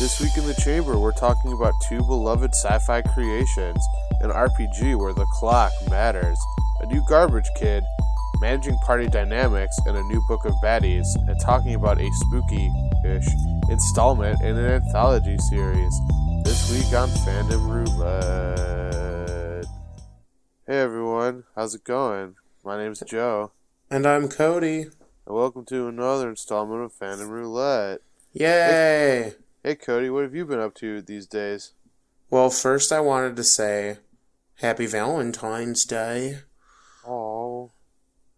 This week in the Chamber, we're talking about two beloved sci-fi creations, an RPG where the clock matters, a new Garbage Kid, managing party dynamics, and a new book of baddies, and talking about a spooky-ish installment in an anthology series. This week on Fandom Roulette. Hey everyone, how's it going? My name's Joe. And I'm Cody. And welcome to another installment of Fandom Roulette. Yay! Hey Cody, what have you been up to these days? Well, first I wanted to say Happy Valentine's Day. Oh.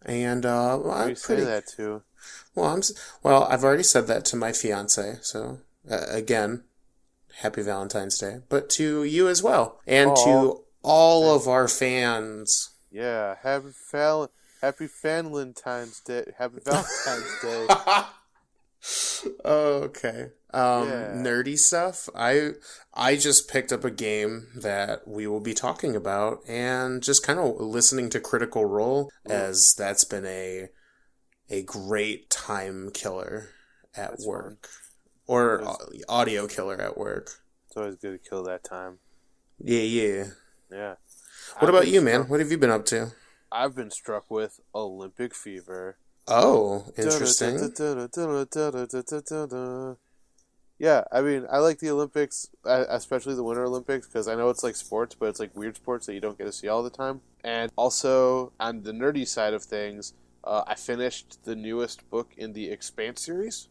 And Who do you say that to? Well, I've already said that to my fiance. So again, Happy Valentine's Day. But to you as well, and to all of our fans. Yeah, Happy Valentine's Day. Happy Valentine's Day. Okay. Nerdy stuff. I just picked up a game that we will be talking about and just kind of listening to Critical Role, as that's been a great time killer at work. Fun. Or audio killer at work. It's always good to kill that time. Yeah. What What about you, man? What have you been up to? I've been struck with Olympic fever. Oh, interesting. Yeah, I mean, I like the Olympics, especially the Winter Olympics, because I know it's like sports, but it's like weird sports that you don't get to see all the time. And also, on the nerdy side of things, I finished the newest book in the Expanse series.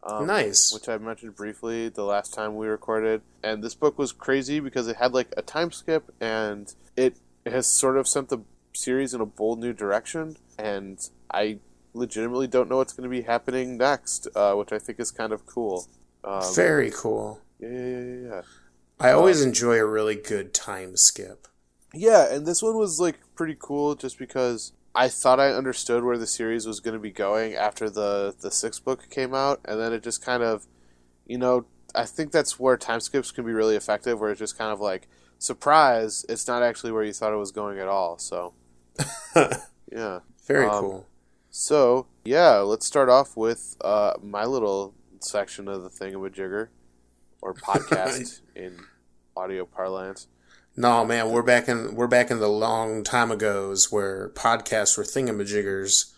Nice. Which I mentioned briefly the last time we recorded. And this book was crazy because it had like a time skip, and it has sort of sent the series in a bold new direction. And I legitimately don't know what's going to be happening next, which I think is kind of cool. Very cool. Yeah. I always enjoy a really good time skip. Yeah, and this one was like pretty cool just because I thought I understood where the series was going to be going after the sixth book came out, and then it just kind of, I think that's where time skips can be really effective, where it's just kind of like, surprise, it's not actually where you thought it was going at all, so. Yeah. Very cool. So, yeah, let's start off with my little section of the thingamajigger, or podcast in audio parlance. No, man, we're back in the long time agos where podcasts were thingamajiggers.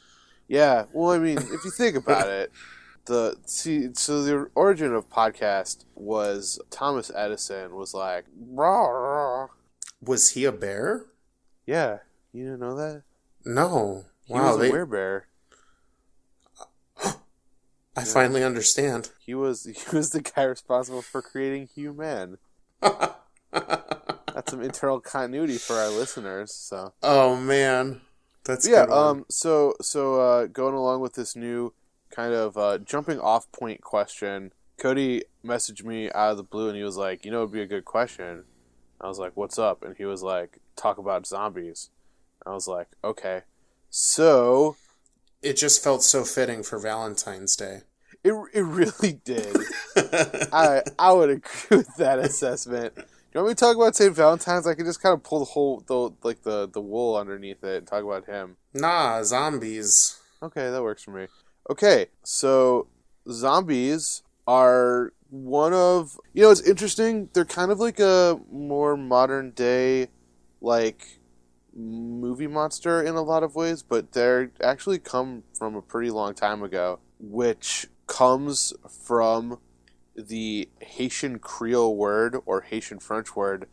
Yeah, well, I mean, if you think about it, the origin of podcast was Thomas Edison was like, rah. Was he a bear? Yeah, you didn't know that? No. He was a werebear. I finally understand. He was the guy responsible for creating Human. That's some internal continuity for our listeners. So. Oh man, that's good. So going along with this new kind of jumping off point question, Cody messaged me out of the blue and he was like, it'd be a good question. I was like, what's up? And he was like, talk about zombies. I was like, okay. So it just felt so fitting for Valentine's Day. It really did. I would agree with that assessment. You want me to talk about St. Valentine's? I can just kind of pull the wool underneath it and talk about him. Nah, zombies. Okay, that works for me. Okay, so zombies are one of... it's interesting. They're kind of like a more modern day, like, movie monster in a lot of ways, but they're actually come from a pretty long time ago, which comes from the Haitian Creole word or Haitian French word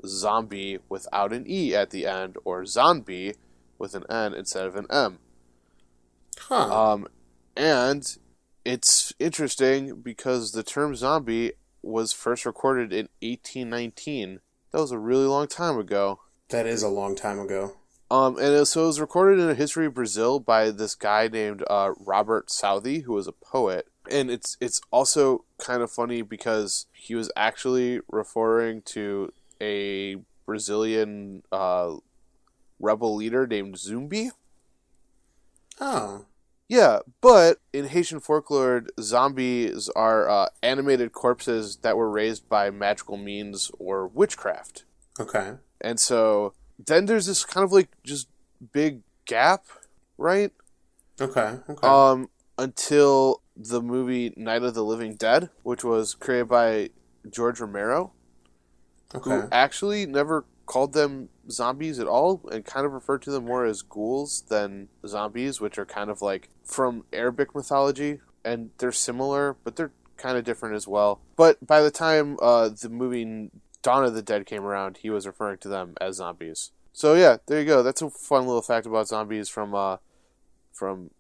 zombie without an E at the end, or zombie with an N instead of an M. And it's interesting because the term zombie was first recorded in 1819. That was a really long time ago. That is a long time ago. So it was recorded in a history of Brazil by this guy named Robert Southey, who was a poet. And it's also kind of funny because he was actually referring to a Brazilian rebel leader named Zumbi. Oh. Yeah, but in Haitian folklore, zombies are animated corpses that were raised by magical means or witchcraft. Okay. And so then there's this kind of like just big gap, right? Okay. Until the movie Night of the Living Dead, which was created by George Romero, who actually never called them zombies at all and kind of referred to them more as ghouls than zombies, which are kind of like from Arabic mythology, and they're similar, but they're kind of different as well. But by the time the movie Dawn of the Dead came around, he was referring to them as zombies. So yeah, there you go. That's a fun little fact about zombies from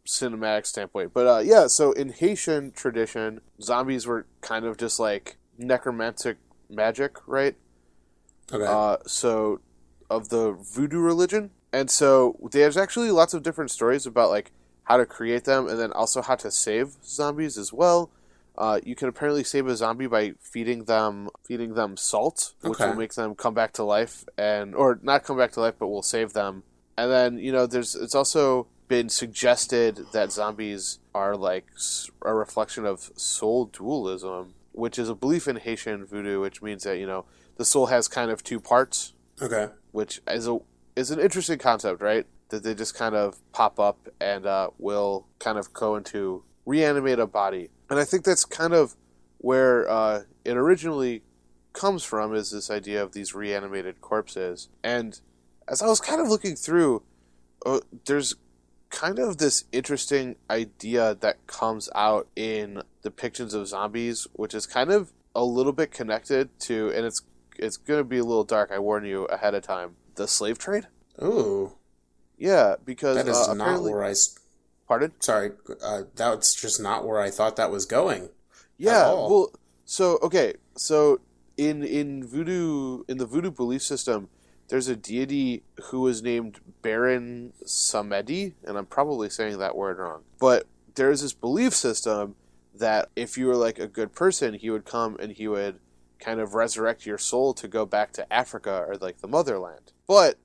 cinematic standpoint. But yeah, so in Haitian tradition, zombies were kind of just like necromantic magic, right? Okay. So of the voodoo religion. And so there's actually lots of different stories about like how to create them and then also how to save zombies as well. You can apparently save a zombie by feeding them salt, which will make them come back to life, or not come back to life, but will save them. And then, it's also been suggested that zombies are like a reflection of soul dualism, which is a belief in Haitian voodoo, which means that, the soul has kind of two parts. Okay. Which is an interesting concept, right? That they just kind of pop up and will kind of go into reanimate a body. And I think that's kind of where it originally comes from, is this idea of these reanimated corpses. And as I was kind of looking through, there's kind of this interesting idea that comes out in depictions of zombies, which is kind of a little bit connected to, and it's going to be a little dark, I warn you ahead of time, the slave trade. Ooh. Yeah, because that is not where I... Pardon? Sorry, that's just not where I thought that was going. Yeah, well, so in voodoo, in the voodoo belief system, there's a deity who is named Baron Samedi, and I'm probably saying that word wrong. But there's this belief system that if you were like a good person, he would come and he would kind of resurrect your soul to go back to Africa or like the motherland. But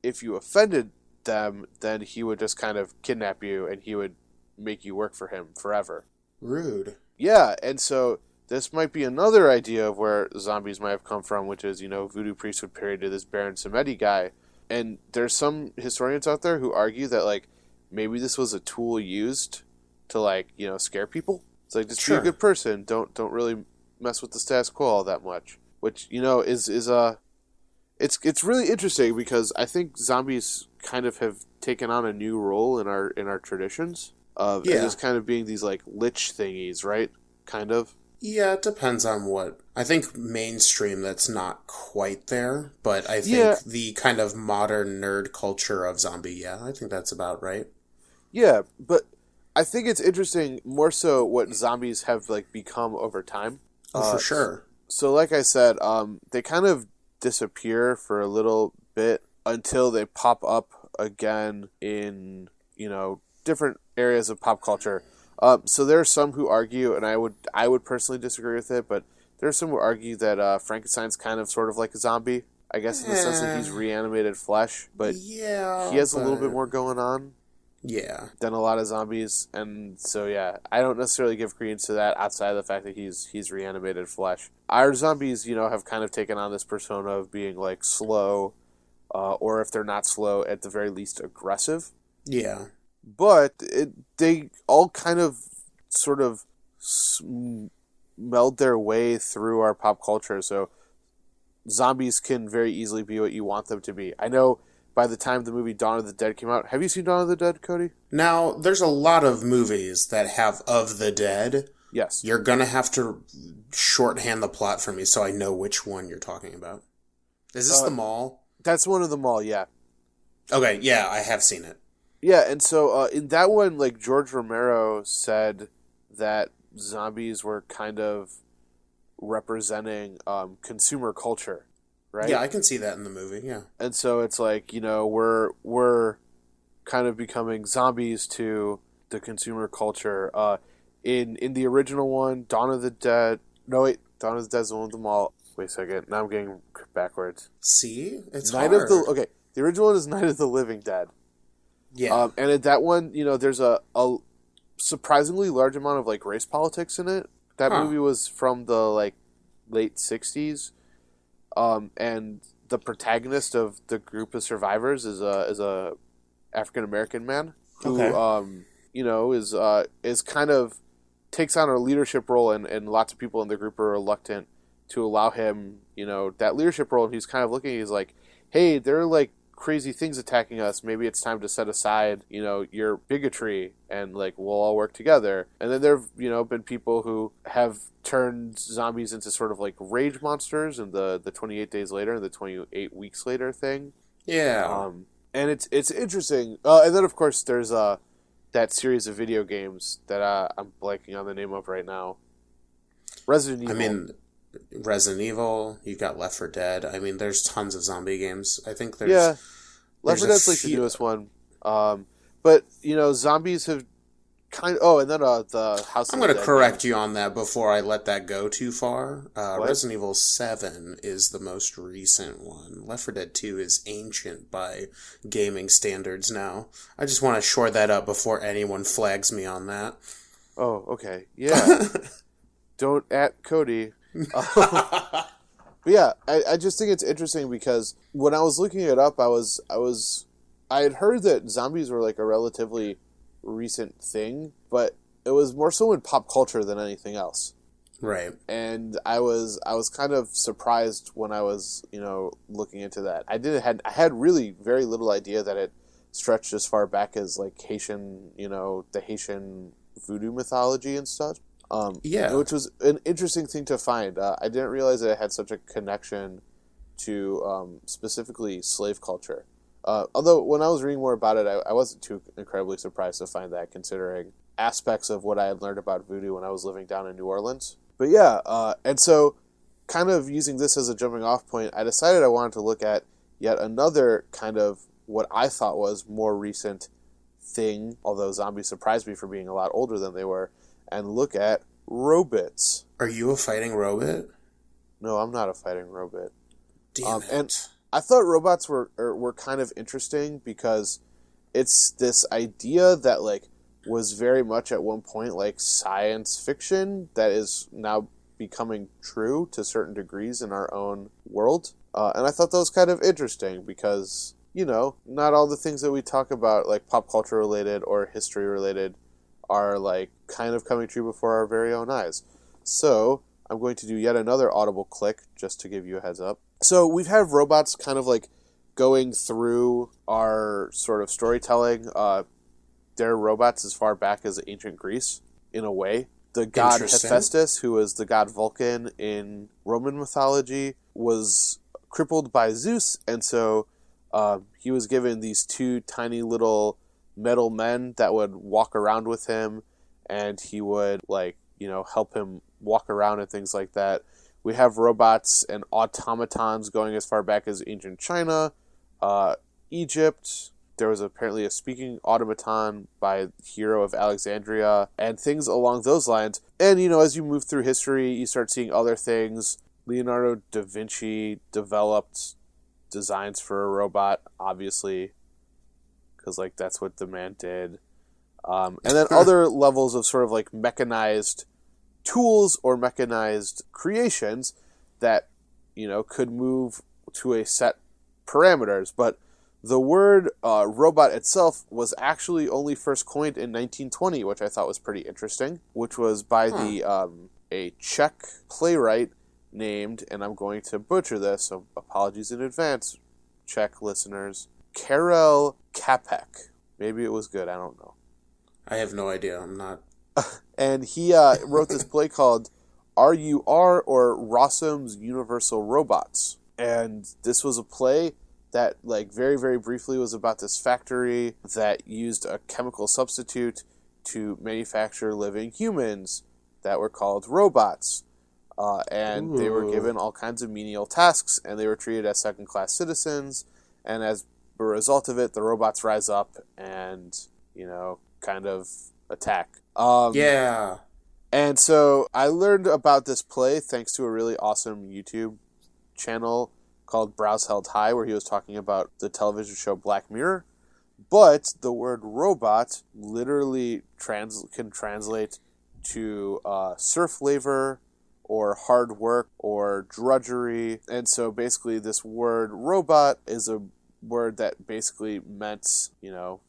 if you offended them, then he would just kind of kidnap you and he would make you work for him forever. Rude. Yeah, and so this might be another idea of where zombies might have come from, which is, voodoo priests would pray to this Baron Samedi guy. And there's some historians out there who argue that, like, maybe this was a tool used to, like, scare people. It's like, just be a good person. Don't really mess with the status quo all that much. Which, it's really interesting because I think zombies kind of have taken on a new role in our traditions of just kind of being these like lich thingies, right? Kind of. Yeah, it depends on what. I think mainstream that's not quite there, but I think the kind of modern nerd culture of zombie, I think that's about right. Yeah, but I think it's interesting more so what zombies have like become over time. Oh, for sure. So like I said, they kind of disappear for a little bit until they pop up again in, different areas of pop culture. So there are some who argue, and I would personally disagree with it, but there are some who argue that Frankenstein's kind of sort of like a zombie, I guess in the sense that he's reanimated flesh, but he has a little bit more going on than a lot of zombies, and so I don't necessarily give credence to that outside of the fact that he's reanimated flesh. Our zombies, have kind of taken on this persona of being like slow, or if they're not slow, at the very least aggressive. Yeah. But they all kind of sort of meld their way through our pop culture, so zombies can very easily be what you want them to be. I know by the time the movie Dawn of the Dead came out, have you seen Dawn of the Dead, Cody? Now, there's a lot of movies that have Of the Dead. Yes. You're going to have to shorthand the plot for me so I know which one you're talking about. Is this the mall? That's one of the mall, yeah. Okay, yeah, I have seen it. Yeah, and so in that one, like, George Romero said that zombies were kind of representing consumer culture, right? Yeah, I can see that in the movie, yeah. And so it's like, we're kind of becoming zombies to the consumer culture. In the original one, Dawn of the Dead... No, wait, Dawn of the Dead is the one with the mall. Wait a second, now I'm getting backwards. See? It's hard. The original one is Night of the Living Dead. Yeah. And in that one, there's a surprisingly large amount of like race politics in it. That movie was from the like late 60s. And the protagonist of the group of survivors is a African American man who is kind of takes on a leadership role, and lots of people in the group are reluctant to allow him, that leadership role. And he's kind of looking, he's like, hey, there are like crazy things attacking us. Maybe it's time to set aside, your bigotry, and like we'll all work together. And then there've, been people who have turned zombies into sort of like rage monsters, and the 28 days later and the 28 weeks later thing. Yeah. And it's interesting. And then of course there's that series of video games that I'm blanking on the name of right now. Resident Evil. I mean, Resident Evil, you got Left 4 Dead. I mean, there's tons of zombie games. I think there's... Yeah, Left 4 Dead's like the newest one. But, zombies have kind of... Oh, and then the House of I'm going to correct you on that before I let that go too far. Resident Evil 7 is the most recent one. Left 4 Dead 2 is ancient by gaming standards now. I just want to shore that up before anyone flags me on that. Oh, okay. Yeah. Don't at Cody. But yeah, I just think it's interesting because when I was looking it up, I had heard that zombies were like a relatively recent thing, but it was more so in pop culture than anything else. Right. And I was kind of surprised when I was, looking into that. I had really very little idea that it stretched as far back as like Haitian, the Haitian voodoo mythology and stuff. Which was an interesting thing to find. I didn't realize that it had such a connection to specifically slave culture. Although when I was reading more about it, I wasn't too incredibly surprised to find that, considering aspects of what I had learned about voodoo when I was living down in New Orleans. But yeah, and so kind of using this as a jumping off point, I decided I wanted to look at yet another kind of what I thought was more recent thing, although zombies surprised me for being a lot older than they were, and look at robots. Are you a fighting robot? No, I'm not a fighting robot. Damn it. And I thought robots were kind of interesting because it's this idea that like was very much at one point like science fiction that is now becoming true to certain degrees in our own world. And I thought that was kind of interesting because, not all the things that we talk about, like pop culture related or history related, are like kind of coming true before our very own eyes. So I'm going to do yet another audible click just to give you a heads up. So we've had robots kind of like going through our sort of storytelling. They're robots as far back as ancient Greece, in a way. The god Hephaestus, who was the god Vulcan in Roman mythology, was crippled by Zeus, and so he was given these two tiny little metal men that would walk around with him, and he would help him walk around and things like that. We have robots and automatons going as far back as ancient China, Egypt. There was apparently a speaking automaton by Hero of Alexandria, and things along those lines. And as you move through history, you start seeing other things. Leonardo da Vinci developed designs for a robot, obviously, because that's what the man did. And then other levels of sort of like mechanized tools or mechanized creations that could move to a set parameters. But the word robot itself was actually only first coined in 1920, which I thought was pretty interesting, which was by a Czech playwright named, and I'm going to butcher this, so apologies in advance, Czech listeners, Karel Čapek. Maybe it was good, I don't know. I have no idea, I'm not... And he wrote this play called RUR, or Rossum's Universal Robots. And this was a play that, very, very briefly was about this factory that used a chemical substitute to manufacture living humans that were called robots. And they were given all kinds of menial tasks, and they were treated as second-class citizens. And as a result of it, the robots rise up and, kind of attack. Yeah. And so I learned about this play thanks to a really awesome YouTube channel called Brows Held High, where he was talking about the television show Black Mirror. But the word robot literally can translate to serf labor or hard work or drudgery. And so basically this word robot is a word that basically meant,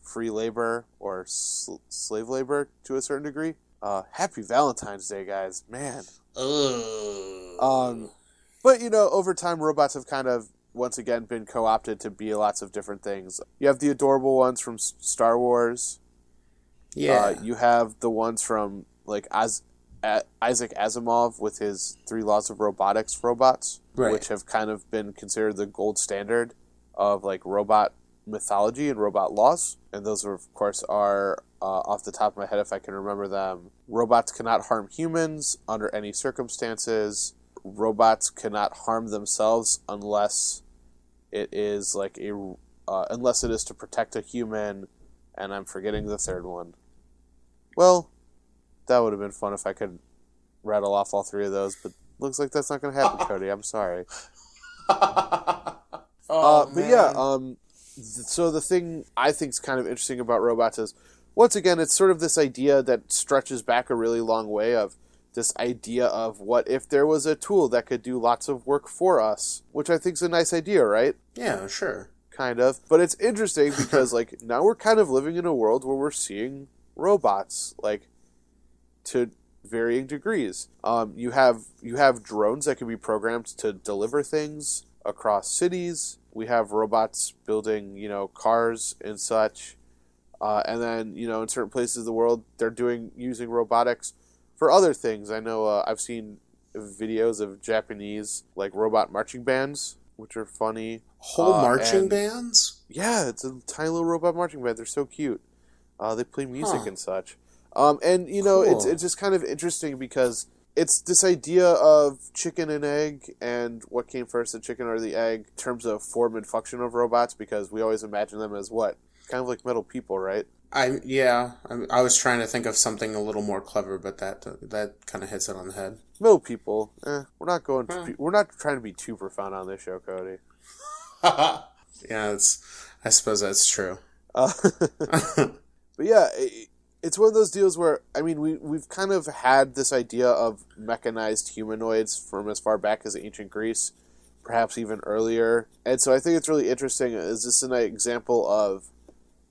free labor or slave labor to a certain degree. Happy Valentine's Day, guys. Man. Ugh. But, over time, robots have kind of, once again, been co-opted to be lots of different things. You have the adorable ones from Star Wars. Yeah. You have the ones from, like, Isaac Asimov with his 3 Laws of Robotics robots, right. which have kind of been considered the gold standard of, like, robot mythology and robot laws. And those, of course, are, off the top of my head, if I can remember them, robots cannot harm humans under any circumstances. Robots cannot harm themselves unless it is like unless it is to protect a human, and I'm forgetting the third one. Well, that would have been fun if I could rattle off all 3 of those, but looks like that's not going to happen, Cody. I'm sorry. But yeah, so the thing I think is kind of interesting about robots is, once again, it's sort of this idea that stretches back a really long way of this idea of what if there was a tool that could do lots of work for us, which I think is a nice idea, right? Yeah, sure. Kind of. But it's interesting because, like, now we're kind of living in a world where we're seeing robots, like, to varying degrees. You have drones that can be programmed to deliver things across cities. We have robots building, cars and such. And then, in certain places of the world, they're using robotics for other things. I know I've seen videos of Japanese, like, robot marching bands, which are funny. Whole marching bands? Yeah, it's a tiny little robot marching band. They're so cute. They play music and such. And, cool. It's just kind of interesting because it's this idea of chicken and egg, and what came first, the chicken or the egg, in terms of form and function of robots, because we always imagine them as what? Kind of like metal people, right? I was trying to think of something a little more clever, but that kind of hits it on the head. Metal people. We're not we're not trying to be too profound on this show, Cody. Yeah, I suppose that's true. But yeah, it's one of those deals where, I mean, we've kind of had this idea of mechanized humanoids from as far back as ancient Greece, perhaps even earlier. And so I think it's really interesting. Is this an example of,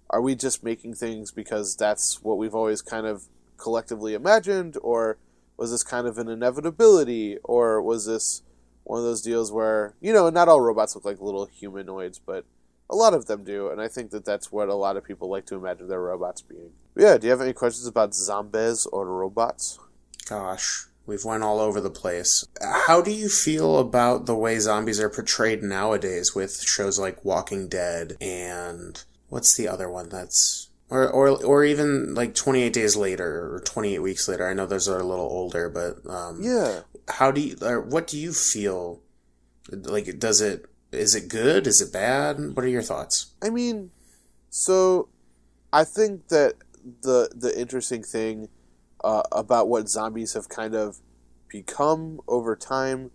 are we just making things because that's what we've always kind of collectively imagined, or was this kind of an inevitability, or was this one of those deals where, not all robots look like little humanoids, but a lot of them do, and I think that that's what a lot of people like to imagine their robots being. But yeah, do you have any questions about zombies or robots? Gosh, we've went all over the place. How do you feel about the way zombies are portrayed nowadays with shows like Walking Dead and... what's the other one that's... Or even like 28 Days Later or 28 Weeks Later. I know those are a little older, but... yeah. What do you feel? Like, is it good? Is it bad? What are your thoughts? I mean, so I think that the interesting thing about what zombies have kind of become over time,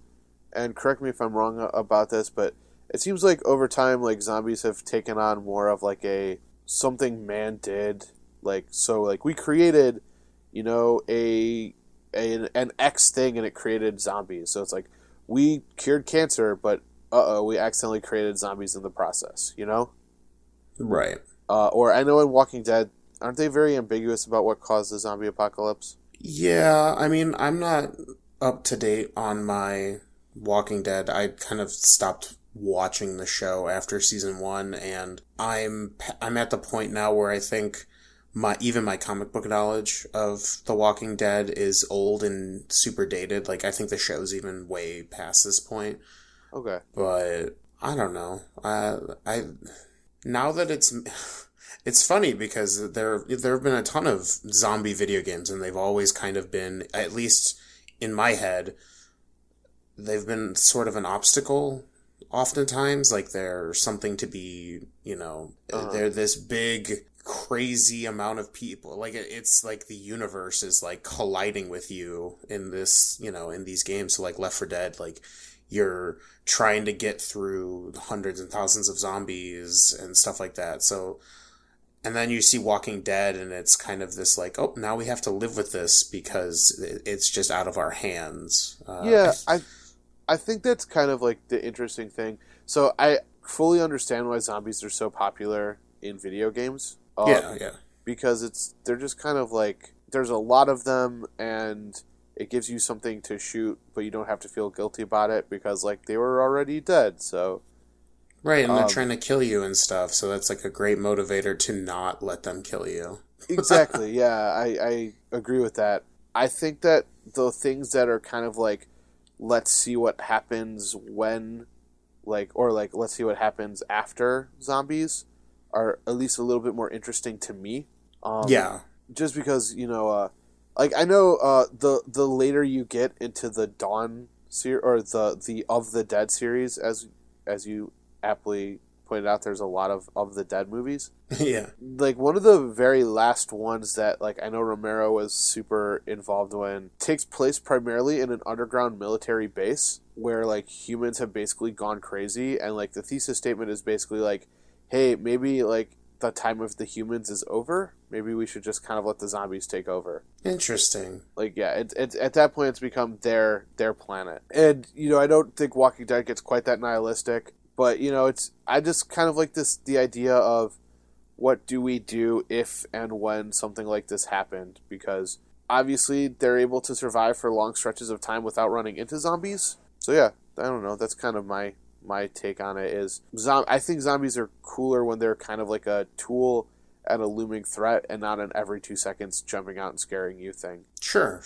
and correct me if I'm wrong about this, but it seems like over time, like, zombies have taken on more of like something man did. Like, so like we created, an X thing, and it created zombies. So it's like we cured cancer, but we accidentally created zombies in the process, Right. Or I know in Walking Dead, aren't they very ambiguous about what caused the zombie apocalypse? Yeah, I mean, I'm not up to date on my Walking Dead. I kind of stopped watching the show after season 1, and I'm at the point now where I think my comic book knowledge of The Walking Dead is old and super dated. Like, I think the show's even way past this point. Okay. But I don't know. I now that it's funny because there have been a ton of zombie video games, and they've always kind of been, at least in my head, they've been sort of an obstacle oftentimes. Like, they're something to be, they're this big crazy amount of people. Like, it's like the universe is like colliding with you in this, in these games. So like Left 4 Dead, like, you're trying to get through hundreds and thousands of zombies and stuff like that. So, and then you see Walking Dead, and it's kind of this like, oh, now we have to live with this because it's just out of our hands. Yeah, I think that's kind of like the interesting thing. So I fully understand why zombies are so popular in video games. Yeah. Because they're just kind of like, there's a lot of them, and it gives you something to shoot, but you don't have to feel guilty about it because, like, they were already dead, so... Right, and they're trying to kill you and stuff, so that's, like, a great motivator to not let them kill you. Exactly, yeah, I agree with that. I think that the things that are kind of, like, let's see what happens when, like, or, like, let's see what happens after zombies are at least a little bit more interesting to me. Yeah. Just because, you know, like, I know the later you get into the Dawn series, or the Of the Dead series, as you aptly pointed out, there's a lot of the Dead movies. Yeah. Like, one of the very last ones that, like, I know Romero was super involved in takes place primarily in an underground military base where, like, humans have basically gone crazy, and, like, the thesis statement is basically, like, hey, maybe, like, the time of the humans is over. Maybe we should just kind of let the zombies take over. Interesting. Like, yeah, it's at that point it's become their planet. And, you know, I don't think Walking Dead gets quite that nihilistic, but, you know, I just kind of like the idea of what do we do if and when something like this happened, because obviously they're able to survive for long stretches of time without running into zombies. So yeah, I don't know, that's kind of my take on it is I think zombies are cooler when they're kind of like a tool and a looming threat and not an every 2 seconds jumping out and scaring you thing. Sure.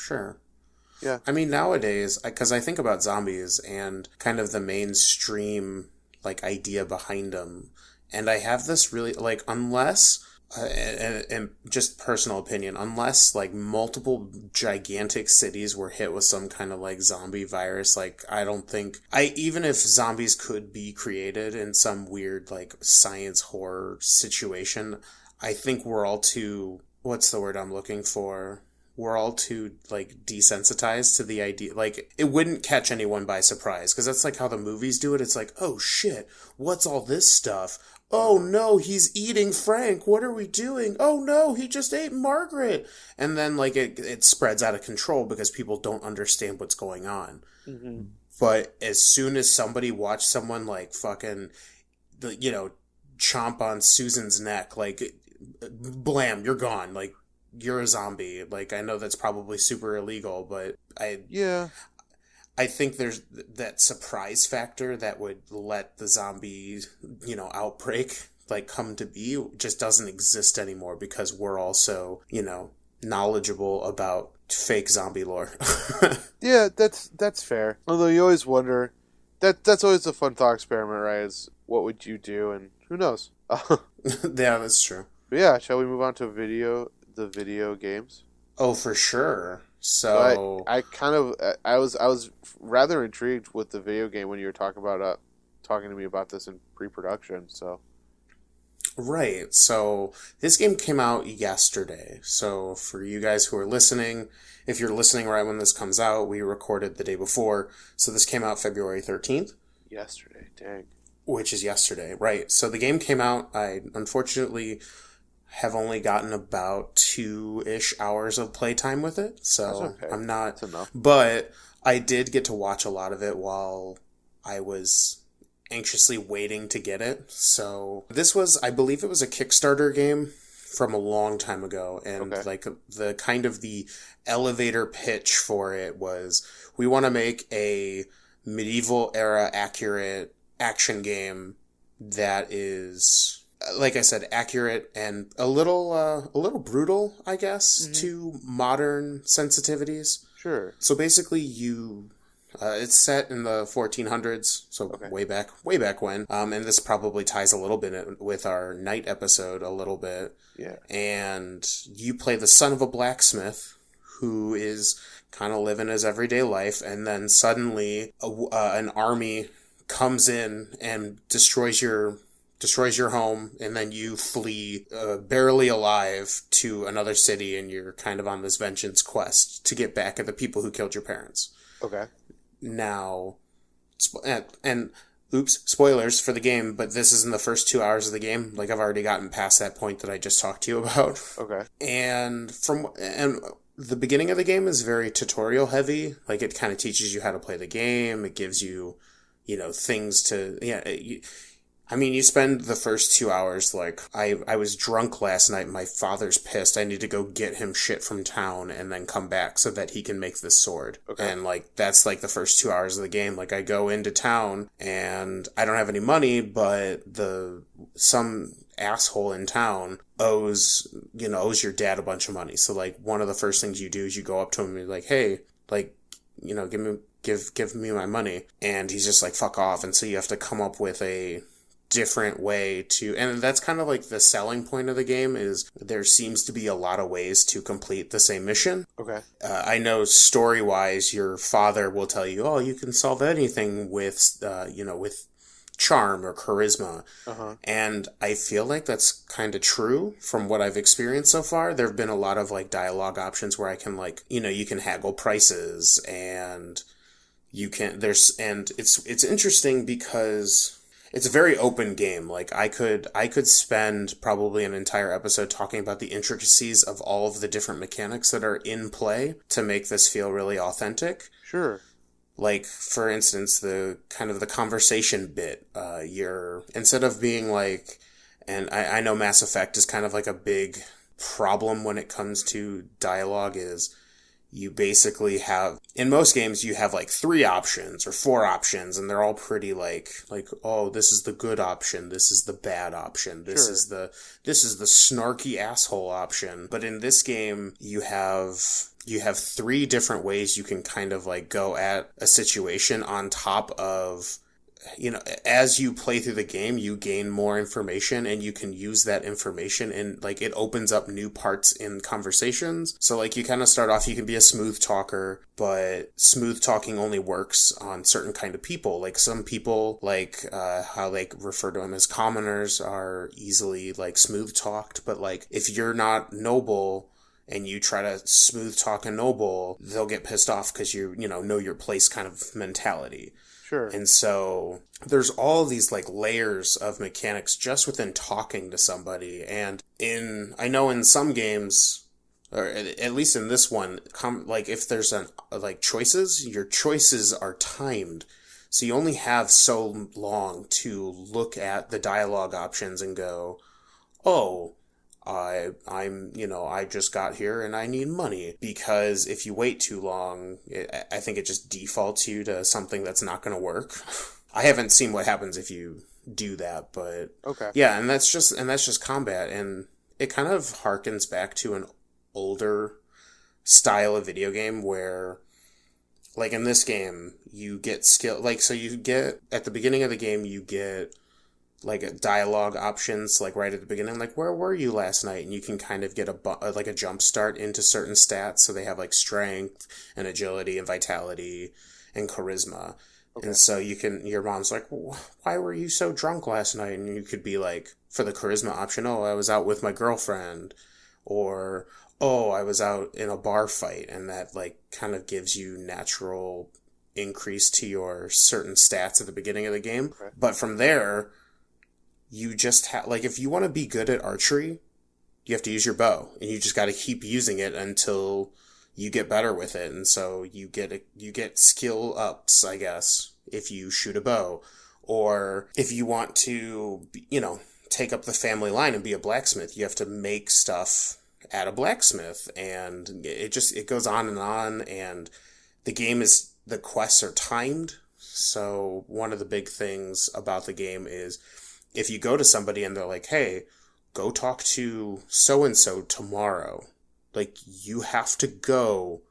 Yeah. I mean, nowadays, because I think about zombies and kind of the mainstream, like, idea behind them, and I have this really, like, unless, and just personal opinion, unless, like, multiple gigantic cities were hit with some kind of, like, zombie virus, like, I don't think, even if zombies could be created in some weird, like, science horror situation, I think we're all too, what's the word I'm looking for? We're all too, like, desensitized to the idea. Like, it wouldn't catch anyone by surprise, because that's, like, how the movies do it. It's like, oh, shit, what's all this stuff? Oh, no, he's eating Frank. What are we doing? Oh, no, he just ate Margaret. And then, like, it spreads out of control because people don't understand what's going on. Mm-hmm. But as soon as somebody watched someone, like, fucking, you know, chomp on Susan's neck, like, blam, you're gone. Like, you're a zombie. Like, I know that's probably super illegal, but I think there's that surprise factor that would let the zombie, you know, outbreak, like, come to be, just doesn't exist anymore because we're also, you know, knowledgeable about fake zombie lore. Yeah, that's fair. Although you always wonder, that's always a fun thought experiment, right? Is what would you do, and who knows? Yeah, that's true. But yeah, shall we move on to the video games? Oh, for sure. So I was rather intrigued with the video game when you were talking to me about this in pre-production. So right. So this game came out yesterday. So for you guys who are listening, if you're listening right when this comes out, we recorded the day before. So this came out February 13th. Yesterday, dang. Which is yesterday, right. So the game came out. I unfortunately have only gotten about 2-ish hours of playtime with it. So okay. I'm not... That's enough. But I did get to watch a lot of it while I was anxiously waiting to get it. So this was, I believe it was a Kickstarter game from a long time ago. And like the kind of the elevator pitch for it was, we want to make a medieval era accurate action game that is, like I said, accurate and a little brutal, I guess, to modern sensitivities. Sure. So basically it's set in the 1400s, so way back when. And this probably ties a little bit with our night episode a little bit. Yeah. And you play the son of a blacksmith who is kind of living his everyday life, and then suddenly an army comes in and destroys your home, and then you flee barely alive to another city, and you're kind of on this vengeance quest to get back at the people who killed your parents. Okay. Now, and oops, spoilers for the game, but this is in the first 2 hours of the game. Like, I've already gotten past that point that I just talked to you about. Okay. And the beginning of the game is very tutorial heavy. Like, it kind of teaches you how to play the game. It gives you, things to, I mean, you spend the first 2 hours like, I was drunk last night, my father's pissed, I need to go get him shit from town and then come back so that he can make this sword. Okay. And like, that's like the first 2 hours of the game. Like, I go into town and I don't have any money, but some asshole in town owes your dad a bunch of money. So like, one of the first things you do is you go up to him and be like, hey, like, give me my money. And he's just like, fuck off. And so you have to come up with a different way to, and that's kind of like the selling point of the game, is there seems to be a lot of ways to complete the same mission. Okay. I know story-wise, your father will tell you, oh, you can solve anything with, with charm or charisma. Uh-huh. And I feel like that's kind of true from what I've experienced so far. There have been a lot of like dialogue options where I can like, you can haggle prices, and it's interesting because it's a very open game. Like, I could spend probably an entire episode talking about the intricacies of all of the different mechanics that are in play to make this feel really authentic. Sure. Like, for instance, the kind of the conversation bit, instead of being like, and I know Mass Effect is kind of like a big problem when it comes to dialogue, is you basically have, in most games, you have like 3 options or 4 options, and they're all pretty like, oh, this is the good option, this is the bad option, this is the snarky asshole option. But in this game, you have 3 different ways you can kind of like go at a situation, on top of, as you play through the game, you gain more information, and you can use that information, and like, it opens up new parts in conversations. So like, you kind of start off, you can be a smooth talker, but smooth talking only works on certain kind of people. Like, some people, like how they refer to them as commoners, are easily like smooth talked. But like, if you're not noble and you try to smooth talk a noble, they'll get pissed off because you know your place kind of mentality. Sure. And so there's all these like layers of mechanics just within talking to somebody. And I know in some games, or at least in this one, like, if there's choices, your choices are timed. So you only have so long to look at the dialogue options and go, oh, I just got here and I need money. Because if you wait too long, I think it just defaults you to something that's not going to work. I haven't seen what happens if you do that, but okay. Yeah, and that's just combat, and it kind of harkens back to an older style of video game where, like, in this game, you get skill, like, so you get, at the beginning of the game, you get like dialogue options, like right at the beginning, like, where were you last night? And you can kind of get a jump start into certain stats. So they have like strength and agility and vitality and charisma. Okay. And so your mom's like, why were you so drunk last night? And you could be like, for the charisma option, oh, I was out with my girlfriend, or, oh, I was out in a bar fight. And that like kind of gives you natural increase to your certain stats at the beginning of the game. Okay. But from there, you just have, like, if you want to be good at archery, you have to use your bow, and you just got to keep using it until you get better with it. And so you get skill ups, I guess, if you shoot a bow. Or if you want to, take up the family line and be a blacksmith, you have to make stuff at a blacksmith. And it goes on, and the quests are timed. So one of the big things about the game is, if you go to somebody and they're like, hey, go talk to so-and-so tomorrow, like, you have to go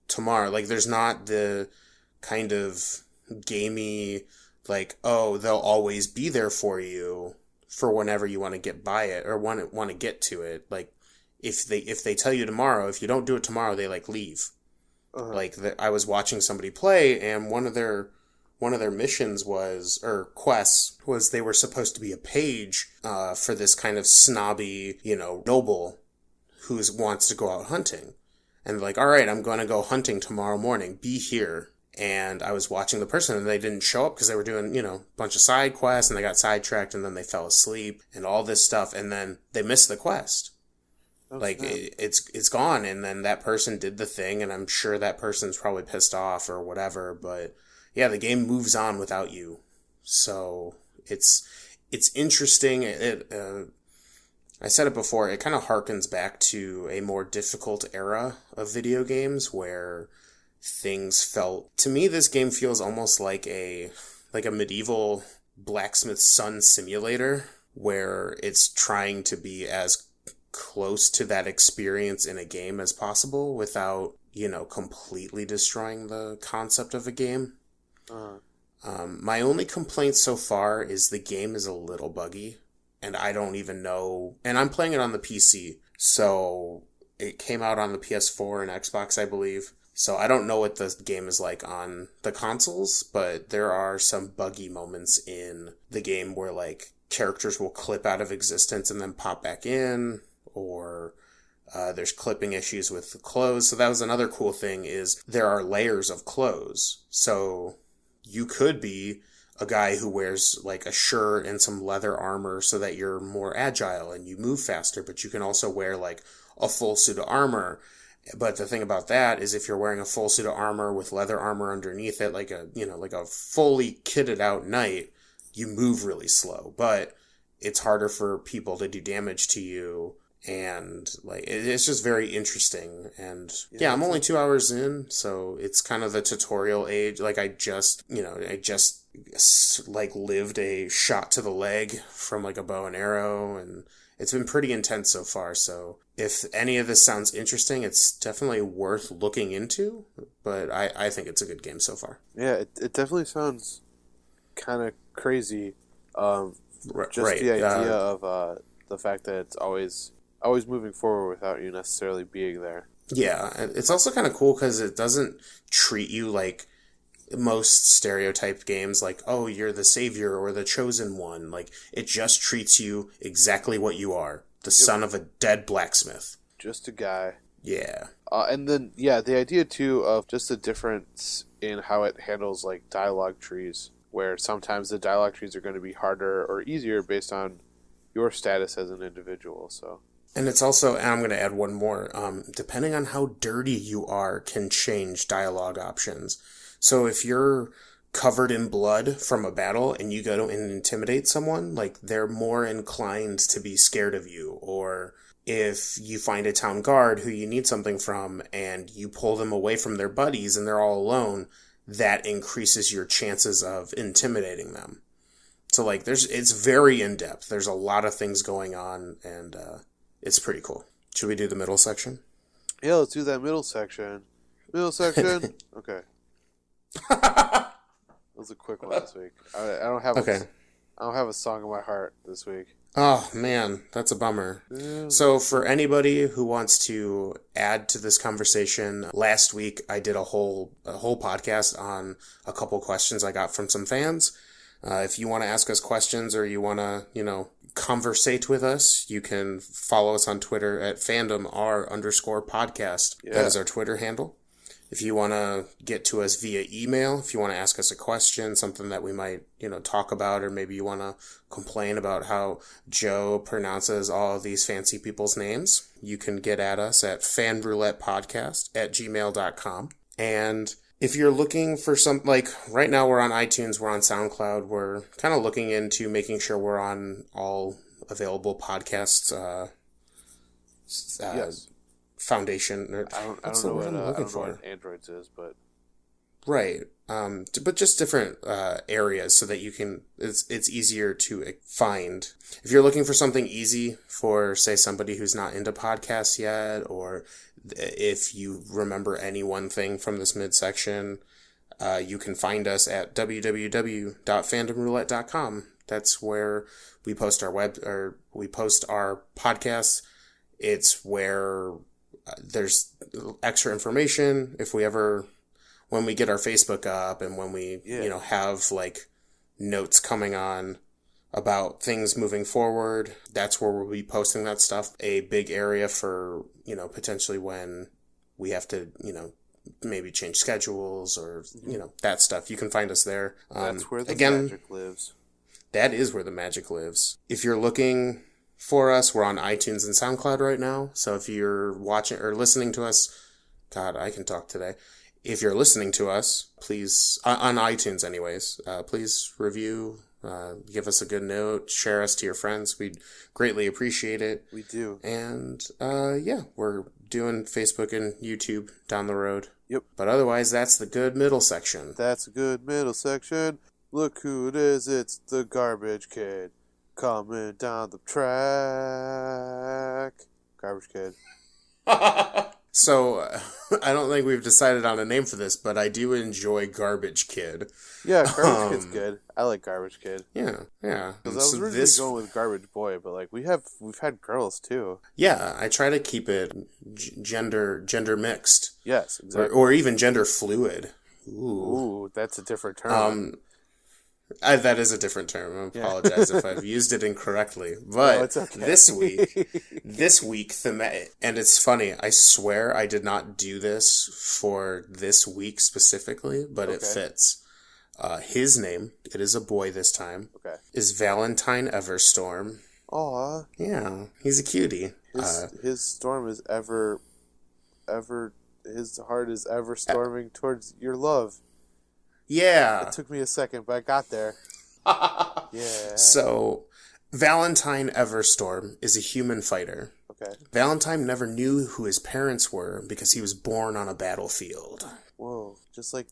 tomorrow. Like, there's not the kind of gamey, like, oh, they'll always be there for you for whenever you want to get by it or want to get to it. Like, if they tell you tomorrow, if you don't do it tomorrow, they like leave. Uh-huh. Like, I was watching somebody play, and one of their missions or quests was, they were supposed to be a page for this kind of snobby, noble who wants to go out hunting. And like, all right, I'm going to go hunting tomorrow morning. Be here. And I was watching the person, and they didn't show up because they were doing, a bunch of side quests, and they got sidetracked, and then they fell asleep and all this stuff. And then they missed the quest. It's gone. And then that person did the thing, and I'm sure that person's probably pissed off or whatever, but yeah, the game moves on without you. So it's it's interesting. I said it before, it kind of harkens back to a more difficult era of video games where things felt, to me, this game feels almost like a medieval blacksmith's son simulator, where it's trying to be as close to that experience in a game as possible without, completely destroying the concept of a game. My only complaint so far is the game is a little buggy, and I don't even know, and I'm playing it on the PC, so it came out on the PS4 and Xbox, I believe. So I don't know what the game is like on the consoles, but there are some buggy moments in the game where, like, characters will clip out of existence and then pop back in, or there's clipping issues with the clothes. So that was another cool thing, is there are layers of clothes. So you could be a guy who wears, like, a shirt and some leather armor so that you're more agile and you move faster, but you can also wear, like, a full suit of armor. But the thing about that is if you're wearing a full suit of armor with leather armor underneath it, like a fully kitted out knight, you move really slow. But it's harder for people to do damage to you, and like it's just very interesting. And yeah, I'm only 2 hours in, so it's kind of the tutorial age. Like I just like lived a shot to the leg from like a bow and arrow, and it's been pretty intense so far. So if any of this sounds interesting, it's definitely worth looking into, but I think it's a good game so far. Yeah, it definitely sounds kind of crazy. Just right. The idea of the fact that it's always moving forward without you necessarily being there. Yeah, it's also kind of cool because it doesn't treat you like most stereotyped games, like, oh, you're the savior or the chosen one. Like, it just treats you exactly what you are, the son of a dead blacksmith. Just a guy. Yeah. And then, the idea, too, of just the difference in how it handles, like, dialogue trees, where sometimes the dialogue trees are going to be harder or easier based on your status as an individual, so... And it's also, and I'm going to add one more, depending on how dirty you are can change dialogue options. So if you're covered in blood from a battle and you go to intimidate someone, like they're more inclined to be scared of you. Or if you find a town guard who you need something from and you pull them away from their buddies and they're all alone, that increases your chances of intimidating them. So like it's very in-depth. There's a lot of things going on, and it's pretty cool. Should we do the middle section? Yeah, let's do that middle section. Middle section? Okay. That was a quick one this week. I don't have a song in my heart this week. Oh man, that's a bummer. Yeah. So for anybody who wants to add to this conversation, last week I did a whole podcast on a couple questions I got from some fans. If you want to ask us questions or you want to, conversate with us, you can follow us on Twitter at fandomr_podcast. Yeah. That is our Twitter handle. If you want to get to us via email, if you want to ask us a question, something that we might, talk about, or maybe you want to complain about how Joe pronounces all of these fancy people's names, you can get at us at fanroulettepodcast@gmail.com. And if you're looking for right now we're on iTunes, we're on SoundCloud, we're kind of looking into making sure we're on all available podcasts, yes. Foundation. I don't know what Androids is, but right. But just different areas so that you can. It's easier to find. If you're looking for something easy for, say, somebody who's not into podcasts yet, or if you remember any one thing from this midsection, you can find us at www.fandomroulette.com. That's where we post our podcasts. It's where there's extra information when we get our Facebook up and when we, have like notes coming on about things moving forward. That's where we'll be posting that stuff. A big area for, potentially when we have to, maybe change schedules or, that stuff. You can find us there. That's where the magic lives. That is where the magic lives. If you're looking for us, we're on iTunes and SoundCloud right now. So if you're watching or listening to us, God, I can talk today. If you're listening to us, please, on iTunes anyways, please review give us a good note, share us to your friends. We'd greatly appreciate it. We do. And we're doing Facebook and YouTube down the road. Yep. But otherwise, that's the good middle section. That's a good middle section. Look who it is. It's the Garbage Kid coming down the track. Garbage Kid. So, I don't think we've decided on a name for this, but I do enjoy Garbage Kid. Yeah, Garbage Kid's good. I like Garbage Kid. Yeah. Because I was originally going with Garbage Boy, but like we've had girls too. Yeah, I try to keep it gender mixed. Yes, exactly. Or even gender fluid. Ooh, that's a different term. That is a different term. I apologize if I've used it incorrectly. But no, it's okay. this week, and it's funny, I swear I did not do this for this week specifically, but it fits. His name, it is a boy this time, is Valentine Everstorm. Aw. Yeah, he's a cutie. His storm is his heart is ever storming towards your love. Yeah. It took me a second, but I got there. Yeah. So, Valentine Everstorm is a human fighter. Okay. Valentine never knew who his parents were because he was born on a battlefield. Whoa. Just like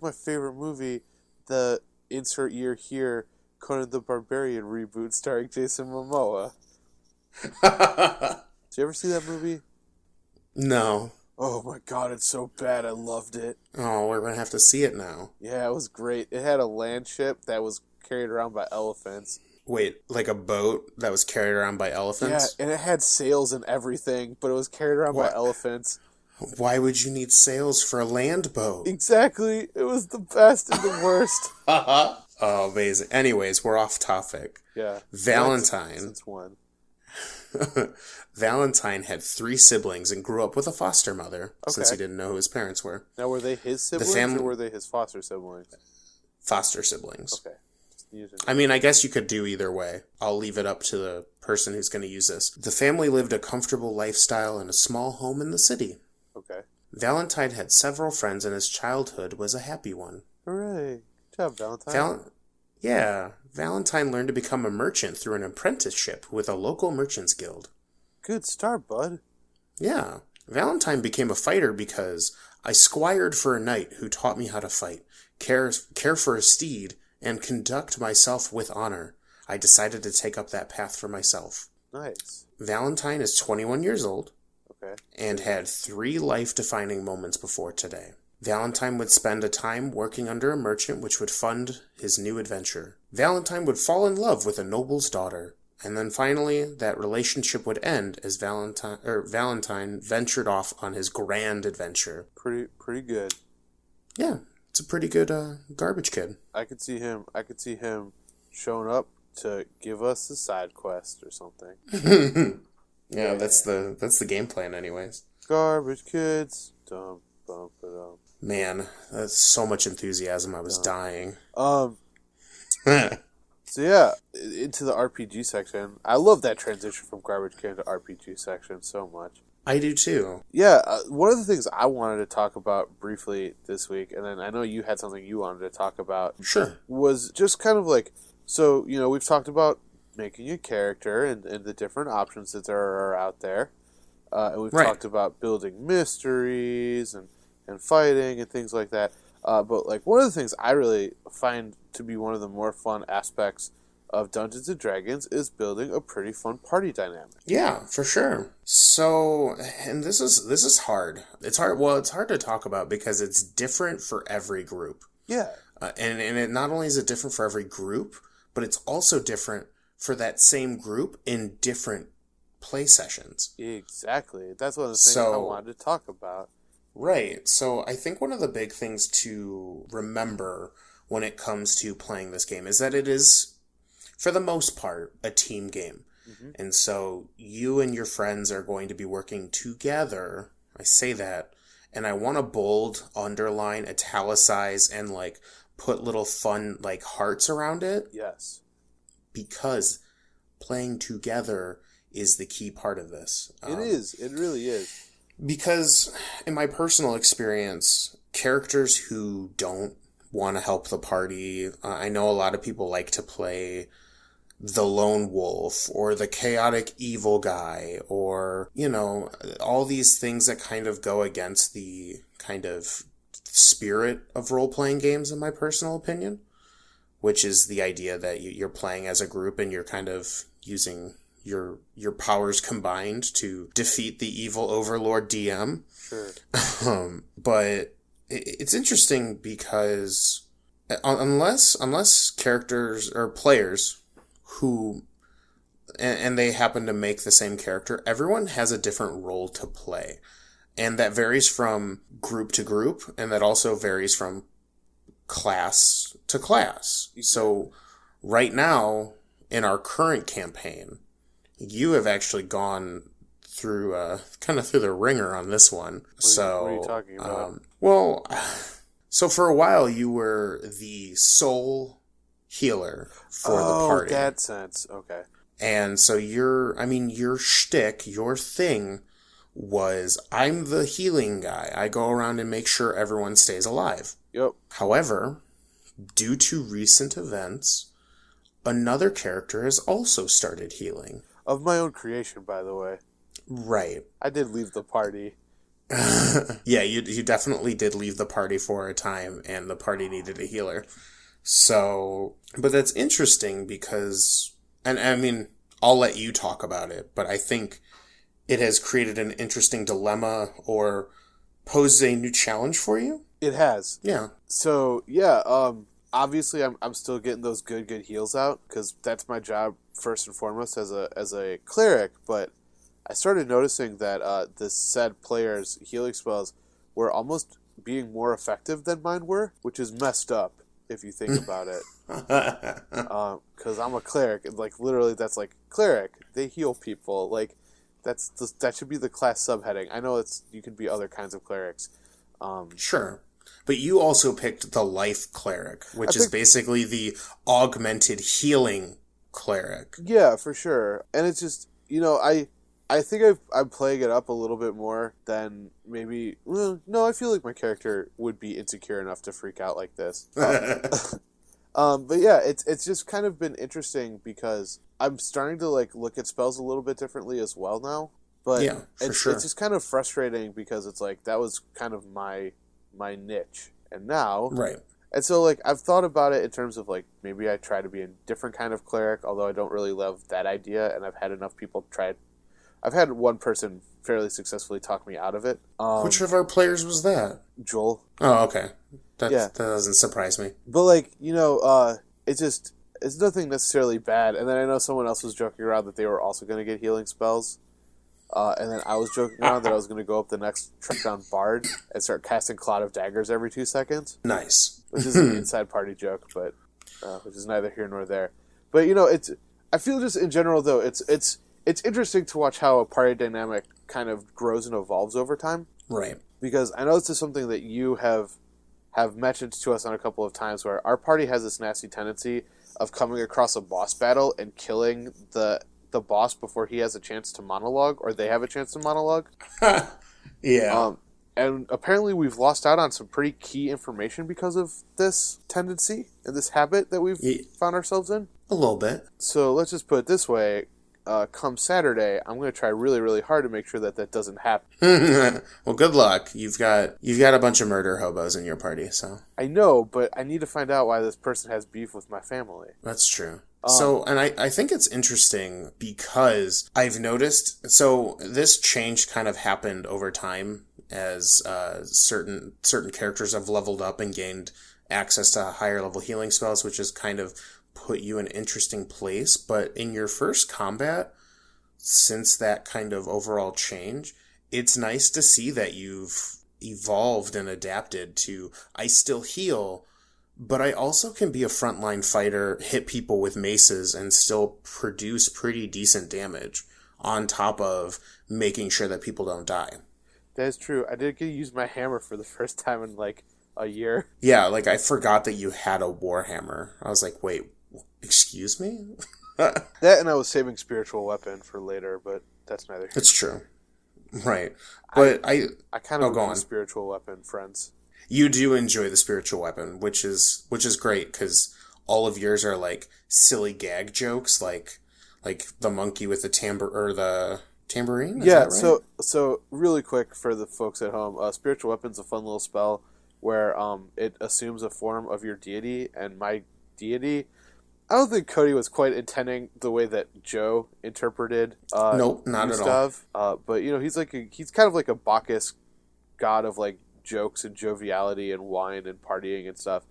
my favorite movie, the insert year here, Conan the Barbarian reboot starring Jason Momoa. Did you ever see that movie? No. Oh my god, it's so bad. I loved it. Oh, we're going to have to see it now. Yeah, it was great. It had a land ship that was carried around by elephants. Wait, like a boat that was carried around by elephants? Yeah, and it had sails and everything, but it was carried around by elephants. Why would you need sails for a land boat? Exactly. It was the best and the worst. Oh, amazing. Anyways, we're off topic. Yeah. Valentine. Since one. Valentine had 3 siblings and grew up with a foster mother since he didn't know who his parents were. Now, were they his siblings or were they his foster siblings? Foster siblings. Okay. I mean, I guess you could do either way. I'll leave it up to the person who's going to use this. The family lived a comfortable lifestyle in a small home in the city. Okay. Valentine had several friends and his childhood was a happy one. Hooray. Good job, Valentine. Valentine learned to become a merchant through an apprenticeship with a local merchants guild. Good start, bud. Yeah. Valentine became a fighter because I squired for a knight who taught me how to fight, care for a steed, and conduct myself with honor. I decided to take up that path for myself. Nice. Valentine is 21 years old. Okay. And had 3 life-defining moments before today. Valentine would spend a time working under a merchant which would fund his new adventure. Valentine would fall in love with a noble's daughter. And then finally, that relationship would end as Valentine ventured off on his grand adventure. Pretty good. Yeah, it's a pretty good Garbage Kid. I could see him showing up to give us a side quest or something. Yeah, that's the game plan anyways. Garbage Kids. Dum, bum, ba-dum. Man, that's so much enthusiasm. I was dying. So yeah, into the RPG section. I love that transition from Garbage Can to RPG section so much. I do too. Yeah, one of the things I wanted to talk about briefly this week, and then I know you had something you wanted to talk about. Sure. Was just kind of like, so, we've talked about making a character and the different options that there are out there. And we've talked about building mysteries and fighting and things like that. But like one of the things I really find to be one of the more fun aspects of Dungeons and Dragons is building a pretty fun party dynamic. Yeah, for sure. So, and this is hard. It's hard. Well, it's hard to talk about because it's different for every group. Yeah. And it not only is it different for every group, but it's also different for that same group in different play sessions. Exactly. That's one of the things I wanted to talk about. Right. So I think one of the big things to remember when it comes to playing this game is that it is, for the most part, a team game. Mm-hmm. And so you and your friends are going to be working together. I say that, and I want to bold, underline, italicize, and like put little fun like hearts around it. Yes. Because playing together is the key part of this. It is. It really is. Because in my personal experience, characters who don't want to help the party. I know a lot of people like to play the lone wolf or the chaotic evil guy, or, you know, all these things that kind of go against the kind of spirit of role-playing games, in my personal opinion, which is the idea that you're playing as a group and you're kind of using your powers combined to defeat the evil overlord DM. Sure. But it's interesting because unless characters or players who, and they happen to make the same character, everyone has a different role to play. And that varies from group to group, and that also varies from class to class. So right now, in our current campaign, you have actually gone through kind of through the ringer on this one. What are you talking about? Well, so for a while you were the sole healer for the party. Oh, that sense. Okay. And so your shtick, your thing was, I'm the healing guy. I go around and make sure everyone stays alive. Yep. However, due to recent events, another character has also started healing. Of my own creation, by the way. Right. I did leave the party. Yeah, you definitely did leave the party for a time, and the party needed a healer. So, but that's interesting because, and I mean, I'll let you talk about it, but I think it has created an interesting dilemma or posed a new challenge for you. It has. Yeah. So, yeah, obviously I'm still getting those good heals out, because that's my job first and foremost as a cleric, but I started noticing that the said players' healing spells were almost being more effective than mine were, which is messed up if you think about it. Because I'm a cleric, and like literally that's like cleric. They heal people. Like that should be the class subheading. I know you could be other kinds of clerics. Sure. But you also picked the life cleric, which is basically the augmented healing cleric. Yeah, for sure. And it's just, I think I'm playing it up a little bit more than maybe... Well, no, I feel like my character would be insecure enough to freak out like this. But yeah, it's just kind of been interesting because I'm starting to look at spells a little bit differently as well now. But yeah, for sure. It's just kind of frustrating because it's like that was kind of my niche. And now... Right. And so, I've thought about it in terms of, maybe I try to be a different kind of cleric, although I don't really love that idea, and I've had enough people try it. I've had one person fairly successfully talk me out of it. Which of our players was that? Joel. Oh, okay. That doesn't surprise me. But, it's nothing necessarily bad. And then I know someone else was joking around that they were also going to get healing spells. And then I was joking around that I was going to go up the next track down Bard and start casting Cloud of Daggers every 2 seconds. Nice. Which is an inside party joke, but which is neither here nor there. But, I feel just in general, though, it's interesting to watch how a party dynamic kind of grows and evolves over time. Right. Because I know this is something that you have mentioned to us on a couple of times, where our party has this nasty tendency of coming across a boss battle and killing the boss before he has a chance to monologue, or they have a chance to monologue. Yeah. And apparently we've lost out on some pretty key information because of this tendency and this habit that we've found ourselves in. A little bit. So let's just put it this way. Come Saturday, I'm going to try really, really hard to make sure that doesn't happen. Well, good luck. You've got a bunch of murder hobos in your party, so. I know, but I need to find out why this person has beef with my family. That's true. So, and I think it's interesting because I've noticed, so this change kind of happened over time as certain characters have leveled up and gained access to higher level healing spells, which has kind of put you in an interesting place. But in your first combat, since that kind of overall change, it's nice to see that you've evolved and adapted to, I still heal, but I also can be a frontline fighter, hit people with maces, and still produce pretty decent damage on top of making sure that people don't die. That is true. I did get to use my hammer for the first time in a year. Yeah, I forgot that you had a warhammer. I was like, wait, excuse me? That, and I was saving spiritual weapon for later, but that's neither here. It's true. Right. But I kind of go on. spiritual weapon, friends. you do enjoy the spiritual weapon, which is great because all of yours are like silly gag jokes, like the monkey with the tambourine. Is Yeah. that right? So really quick for the folks at home, spiritual weapon's a fun little spell where it assumes a form of your deity, and my deity. I don't think Cody was quite intending the way that Joe interpreted Nope, not Gustav. at all. But he's kind of like a Bacchus god of like jokes and joviality and wine and partying and stuff.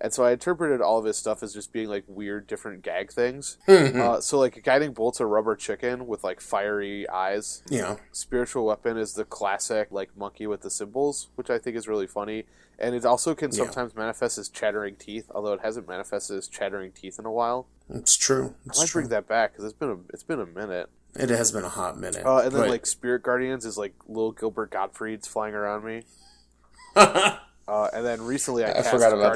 And so I interpreted all of his stuff as just being like weird different gag things. So like a guiding bolt's a rubber chicken with like fiery eyes. Yeah. Spiritual weapon is the classic like monkey with the symbols, which I think is really funny. And it also can sometimes manifest as chattering teeth, although it hasn't manifested as chattering teeth in a while. It's true. I might bring that back because it's been a minute. It has been a hot minute. And then like Spirit Guardians is like little Gilbert Gottfried's flying around me. And then recently I cast forgot about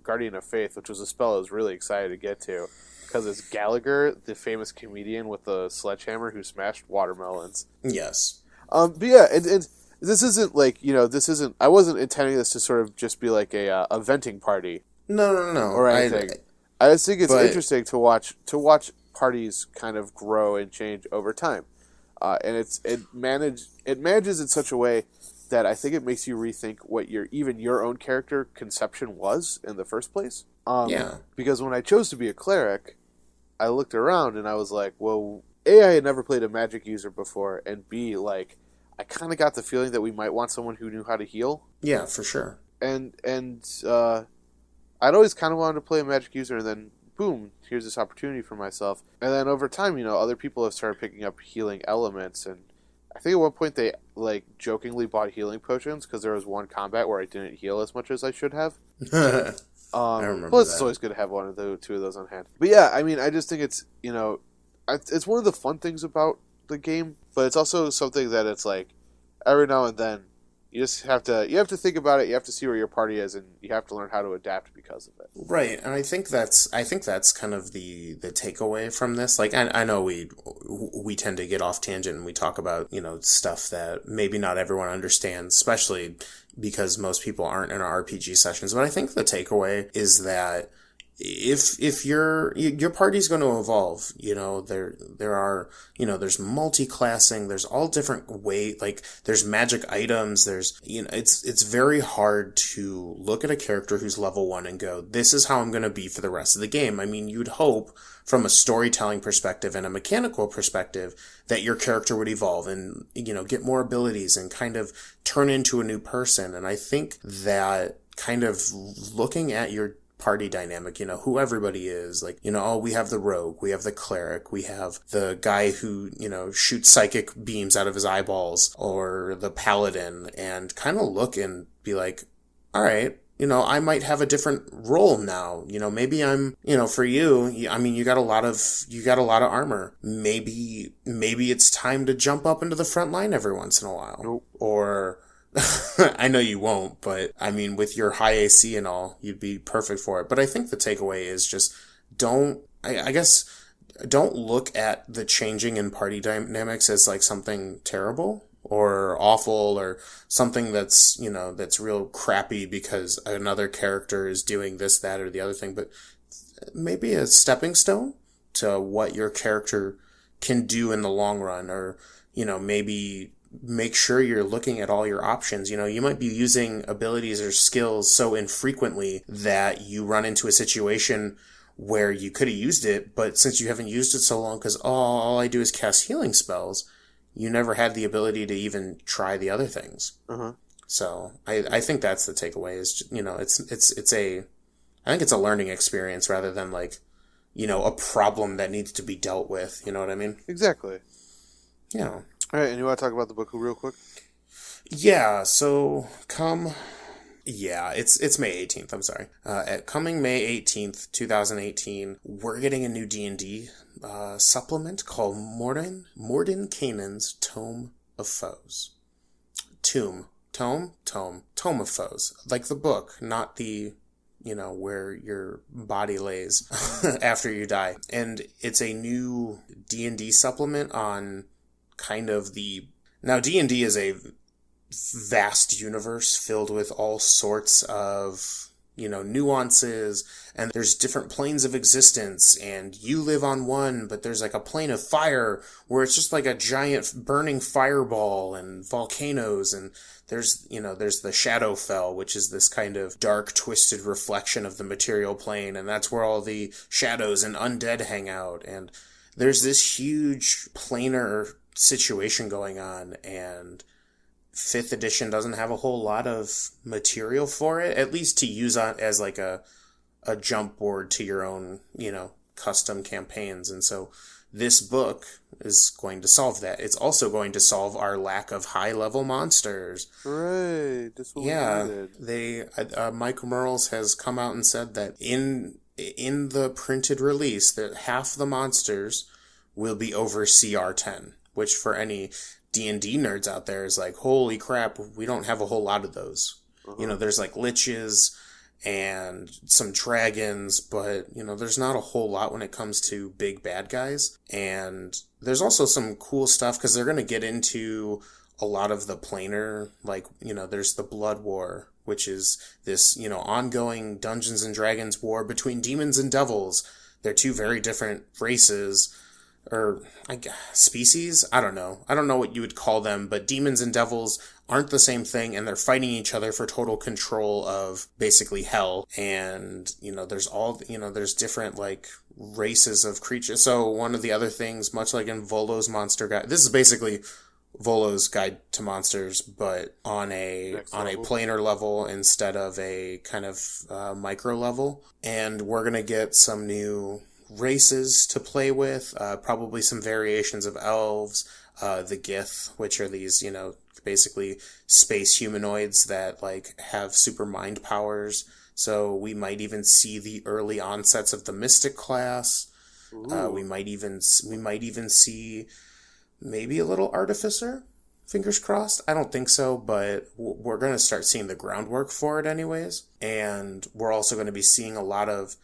Guardian of Faith, which was a spell I was really excited to get to because it's Gallagher, the famous comedian with the sledgehammer who smashed watermelons. Yes. But yeah, and this isn't like, I wasn't intending this to sort of just be like a venting party. No. Or anything. I just think it's interesting to watch parties kind of grow and change over time. And it manages in such a way that I think it makes you rethink what your own character conception was in the first place. Because when I chose to be a cleric, I looked around and I was like, well, A, I had never played a magic user before, and B, like, I kind of got the feeling that we might want someone who knew how to heal. Yeah, for sure. And I'd always kind of wanted to play a magic user, and then boom, here's this opportunity for myself. And then over time, other people have started picking up healing elements, and I think at one point they like jokingly bought healing potions because there was one combat where I didn't heal as much as I should have. I remember plus, that. it's always good to have two of those on hand. But yeah, I mean, I just think it's it's one of the fun things about the game, but it's also something that it's like every now and then you just have to think about it. You have to see where your party is, and you have to learn how to adapt because of it. Right, and I think that's kind of the takeaway from this. Like, I know we tend to get off tangent and we talk about stuff that maybe not everyone understands, especially because most people aren't in our RPG sessions. But I think the takeaway is that if your party's going to evolve, there are, there's multi-classing, there's all different like there's magic items, there's, it's very hard to look at a character who's level 1 and go, this is how I'm going to be for the rest of the game. I mean, you'd hope from a storytelling perspective and a mechanical perspective that your character would evolve and, get more abilities and kind of turn into a new person. And I think that kind of looking at your party dynamic, who everybody is, like, we have the rogue, we have the cleric, we have the guy who, shoots psychic beams out of his eyeballs, or the paladin, and kind of look and be like, all right, I might have a different role now. Maybe I'm, for you, I mean, you got a lot of armor. Maybe it's time to jump up into the front line every once in a while. Nope. Or I know you won't, but I mean, with your high AC and all, you'd be perfect for it. But I think the takeaway is just don't look at the changing in party dynamics as like something terrible or awful or something that's, that's real crappy because another character is doing this, that, or the other thing, but maybe a stepping stone to what your character can do in the long run, or, maybe make sure you're looking at all your options. You might be using abilities or skills so infrequently that you run into a situation where you could have used it, but since you haven't used it so long because all I do is cast healing spells, you never had the ability to even try the other things. Uh-huh. So I think that's the takeaway is, I think it's a learning experience rather than like, a problem that needs to be dealt with. You know what I mean? Exactly. Yeah. All right, and you want to talk about the book real quick? Yeah, so it's May 18th, I'm sorry. Coming May 18th, 2018, we're getting a new D&D supplement called Mordenkainen's Tome of Foes. Tome of Foes. Like the book, not the, where your body lays after you die. And it's a new D&D supplement on kind of now D&D is a vast universe filled with all sorts of, nuances, and there's different planes of existence, and you live on one, but there's like a plane of fire where it's just like a giant burning fireball and volcanoes, and there's the Shadowfell, which is this kind of dark, twisted reflection of the material plane, and that's where all the shadows and undead hang out, and there's this huge planar situation going on, and 5th edition doesn't have a whole lot of material for it, at least to use on as like a jump board to your own, custom campaigns. And so this book is going to solve that. It's also going to solve our lack of high-level monsters. Hooray! That's what we needed. Mike Merles has come out and said that in the printed release that half the monsters will be over CR10, which for any D&D nerds out there is like, holy crap, we don't have a whole lot of those. There's like liches and some dragons, but, there's not a whole lot when it comes to big bad guys. And there's also some cool stuff because they're going to get into a lot of the planar, like, there's the Blood War, which is this, ongoing Dungeons and Dragons war between demons and devils. They're two very different races. Or species? I don't know. I don't know what you would call them, but demons and devils aren't the same thing, and they're fighting each other for total control of basically hell. And, there's different, like, races of creatures. So one of the other things, much like in Volo's Monster Guide, this is basically Volo's Guide to Monsters, but on a planar level instead of a kind of micro level. And we're going to get some new races to play with, probably some variations of elves, the Gith, which are these, basically space humanoids that like have super mind powers. So we might even see the early onsets of the Mystic class. We might even see maybe a little Artificer. Fingers crossed. I don't think so, but we're going to start seeing the groundwork for it anyways. And we're also going to be seeing a lot of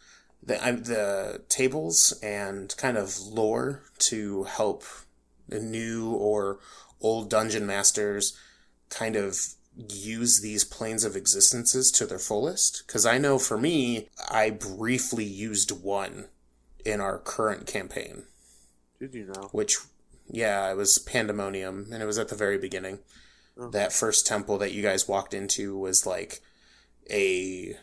the tables and kind of lore to help the new or old dungeon masters kind of use these planes of existences to their fullest. Because I know for me, I briefly used one in our current campaign. Did you know? It was Pandemonium, and it was at the very beginning. Oh. That first temple that you guys walked into was like a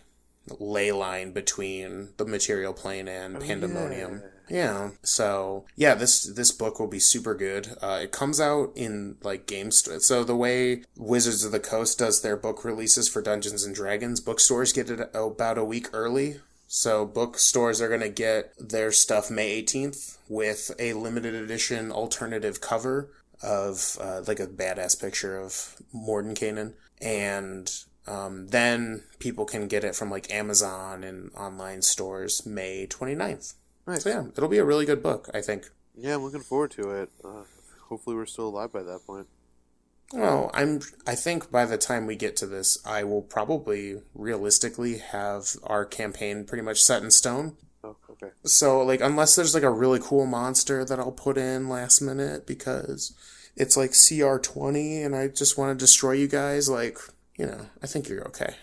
ley line between the material plane and Pandemonium. Yeah. So this book will be super good. It comes out in like so the way Wizards of the Coast does their book releases for Dungeons and Dragons, bookstores get it about a week early. So bookstores are going to get their stuff May 18th with a limited edition alternative cover of like a badass picture of Mordenkainen, and then people can get it from like Amazon and online stores May 29th. Nice. So yeah, it'll be a really good book, I think. Yeah, I'm looking forward to it. Hopefully we're still alive by that point. Well, I think by the time we get to this, I will probably realistically have our campaign pretty much set in stone. Oh, okay. So, like, unless there's like a really cool monster that I'll put in last minute because it's like CR20 and I just want to destroy you guys, like, I think you're okay.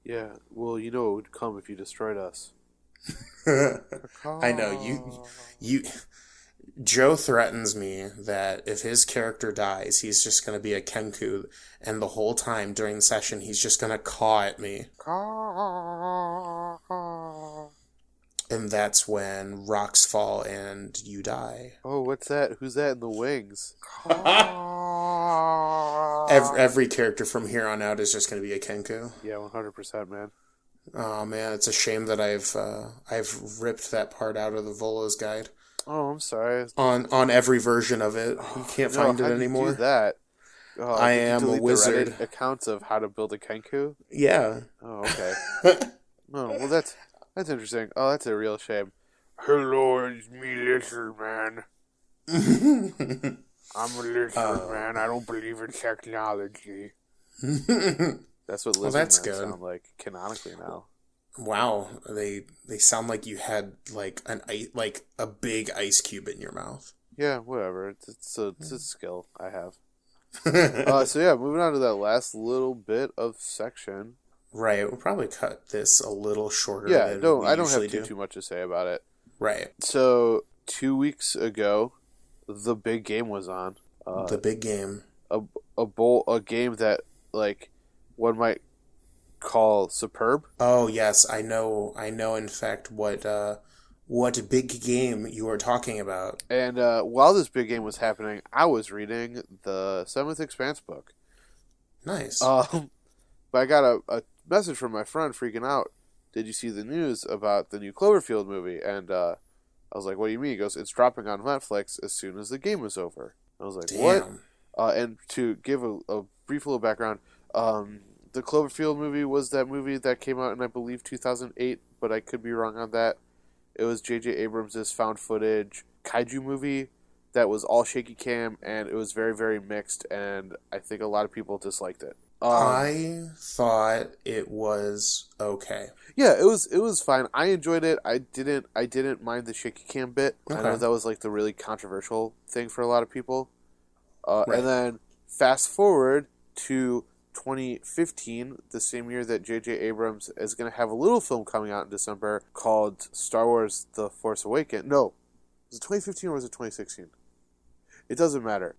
Yeah, well, it would come if you destroyed us. I know, you Joe threatens me that if his character dies, he's just going to be a Kenku, and the whole time during the session, he's just going to caw at me. And that's when rocks fall and you die. Oh, what's that? Who's that in the wings? Every character from here on out is just going to be a Kenku. Yeah, 100%, man. Oh man, it's a shame that I've ripped that part out of the Volo's Guide. Oh, I'm sorry. On every version of it, you can't find it anymore. You do that? Oh, I am a wizard. The Reddit accounts of how to build a Kenku. Yeah. Oh, okay. Oh, well, that's interesting. Oh, that's a real shame. Hello, it's me, Lizard Man. I'm a lizard man. I don't believe in technology. That's what lizard men sound like canonically now. Wow, they sound like you had like a big ice cube in your mouth. Yeah, whatever. It's a skill I have. So yeah, moving on to that last little bit of section. Right, we'll probably cut this a little shorter Yeah, than we I don't usually have do. too much to say about it. Right. So 2 weeks ago, the big game was on. The big game. A game that like one might call superb. Oh yes, I know. In fact, what big game you are talking about. And while this big game was happening, I was reading the Seventh Expanse book. Nice. But I got a message from my friend freaking out. Did you see the news about the new Cloverfield movie? And I was like, what do you mean? He goes, it's dropping on Netflix as soon as the game is over. I was like, Damn. what? And to give a brief little background, the Cloverfield movie was that movie that came out in, I believe, 2008, but I could be wrong on that. It was J.J. Abrams' found footage kaiju movie that was all shaky cam, and it was very, very mixed, and I think a lot of people disliked it. I thought it was okay. Yeah, it was fine. I enjoyed it. I didn't mind the shaky cam bit. Okay. I know that was like the really controversial thing for a lot of people. Right. And then fast forward to 2015, the same year that J.J. Abrams is going to have a little film coming out in December called Star Wars The Force Awakens. No, was it 2015 or was it 2016? It doesn't matter.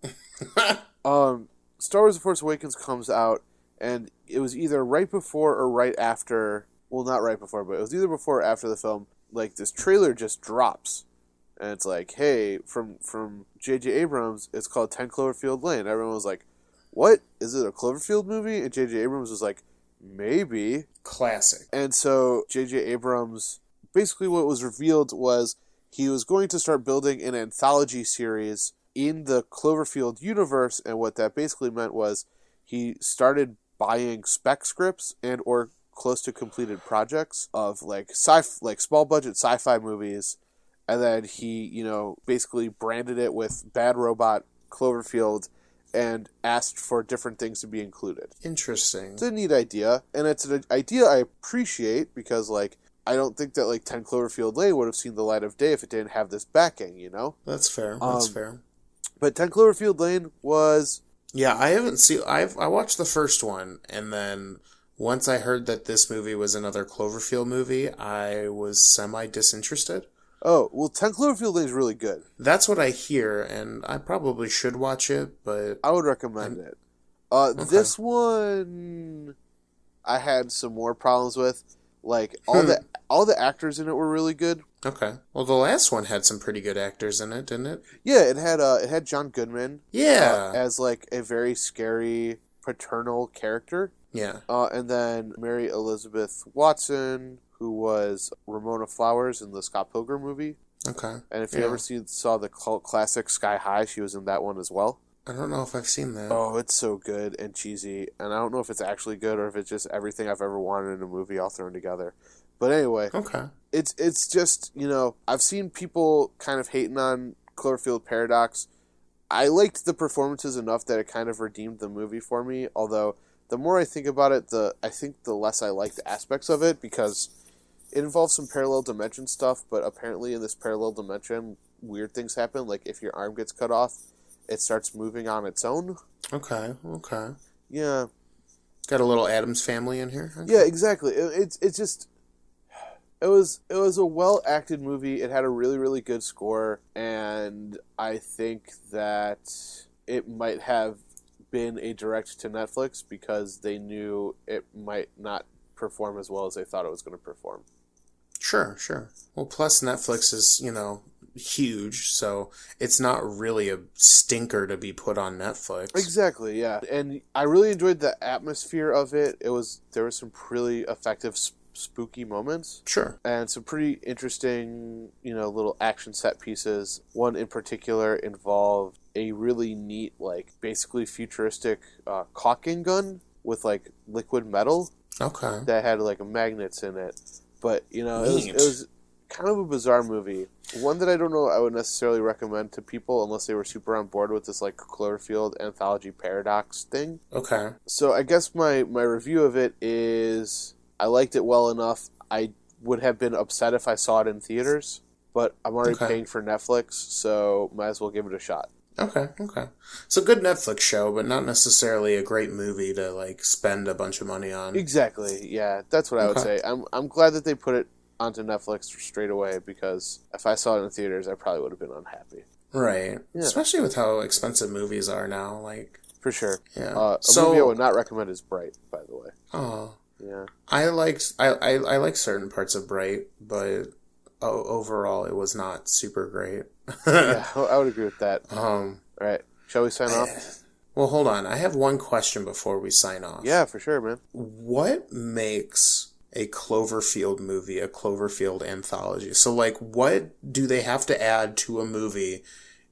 Star Wars The Force Awakens comes out, and it was either right before or right after, well, not right before, but it was either before or after the film, like this trailer just drops. And it's like, hey, from J.J. Abrams, it's called 10 Cloverfield Lane. Everyone was like, what? Is it a Cloverfield movie? And J.J. Abrams was like, maybe. Classic. And so J.J. Abrams, basically what was revealed was he was going to start building an anthology series in the Cloverfield universe, and what that basically meant was he started buying spec scripts and or close to completed projects of like small budget sci-fi movies, and then he, basically branded it with Bad Robot Cloverfield and asked for different things to be included. Interesting. It's a neat idea, and it's an idea I appreciate because, I don't think that, 10 Cloverfield Lane would have seen the light of day if it didn't have this backing, That's fair. That's fair. But 10 Cloverfield Lane was... Yeah, I haven't seen... I watched the first one, and then once I heard that this movie was another Cloverfield movie, I was semi-disinterested. Oh, well, 10 Cloverfield Lane is really good. That's what I hear, and I probably should watch it, but... I would recommend it. Okay. This one, I had some more problems with. All the actors in it were really good. Okay. Well, the last one had some pretty good actors in it, didn't it? Yeah, it had John Goodman. Yeah. As, a very scary paternal character. Yeah. And then Mary Elizabeth Watson, who was Ramona Flowers in the Scott Pilgrim movie. Okay. And if you ever saw the cult classic Sky High, she was in that one as well. I don't know if I've seen that. Oh, it's so good and cheesy. And I don't know if it's actually good or if it's just everything I've ever wanted in a movie all thrown together. But anyway. Okay. It's just, I've seen people kind of hating on Cloverfield Paradox. I liked the performances enough that it kind of redeemed the movie for me. Although, the more I think about it, I think the less I like the aspects of it, because it involves some parallel dimension stuff, but apparently in this parallel dimension, weird things happen. Like, if your arm gets cut off, it starts moving on its own. Okay. Yeah. Got a little Addams Family in here? Okay. Yeah, exactly. It's just... It was a well-acted movie. It had a really, really good score, and I think that it might have been a direct to Netflix because they knew it might not perform as well as they thought it was going to perform. Sure. Well, plus Netflix is, huge, so it's not really a stinker to be put on Netflix. Exactly, yeah. And I really enjoyed the atmosphere of it. There was some really effective spooky moments. Sure. And some pretty interesting, little action set pieces. One in particular involved a really neat, basically futuristic caulking gun with, liquid metal. Okay. That had, magnets in it. But, it was kind of a bizarre movie. One that I don't know I would necessarily recommend to people unless they were super on board with this, Cloverfield anthology paradox thing. Okay. So I guess my review of it is... I liked it well enough. I would have been upset if I saw it in theaters, but I'm already paying for Netflix, so might as well give it a shot. Okay. So good Netflix show, but not necessarily a great movie to like spend a bunch of money on. Exactly. Yeah, that's what I would Okay. say. I'm glad that they put it onto Netflix straight away, because if I saw it in theaters, I probably would have been unhappy. Right. Yeah. Especially with how expensive movies are now. Like, For sure. yeah. A movie I would not recommend is Bright, by the way. Oh. Yeah. I like certain parts of Bright, but overall it was not super great. Yeah, I would agree with that. Um. All right. Shall we sign off? Well, hold on. I have one question before we sign off. Yeah, for sure, man. What makes a Cloverfield movie a Cloverfield anthology? So, like, what do they have to add to a movie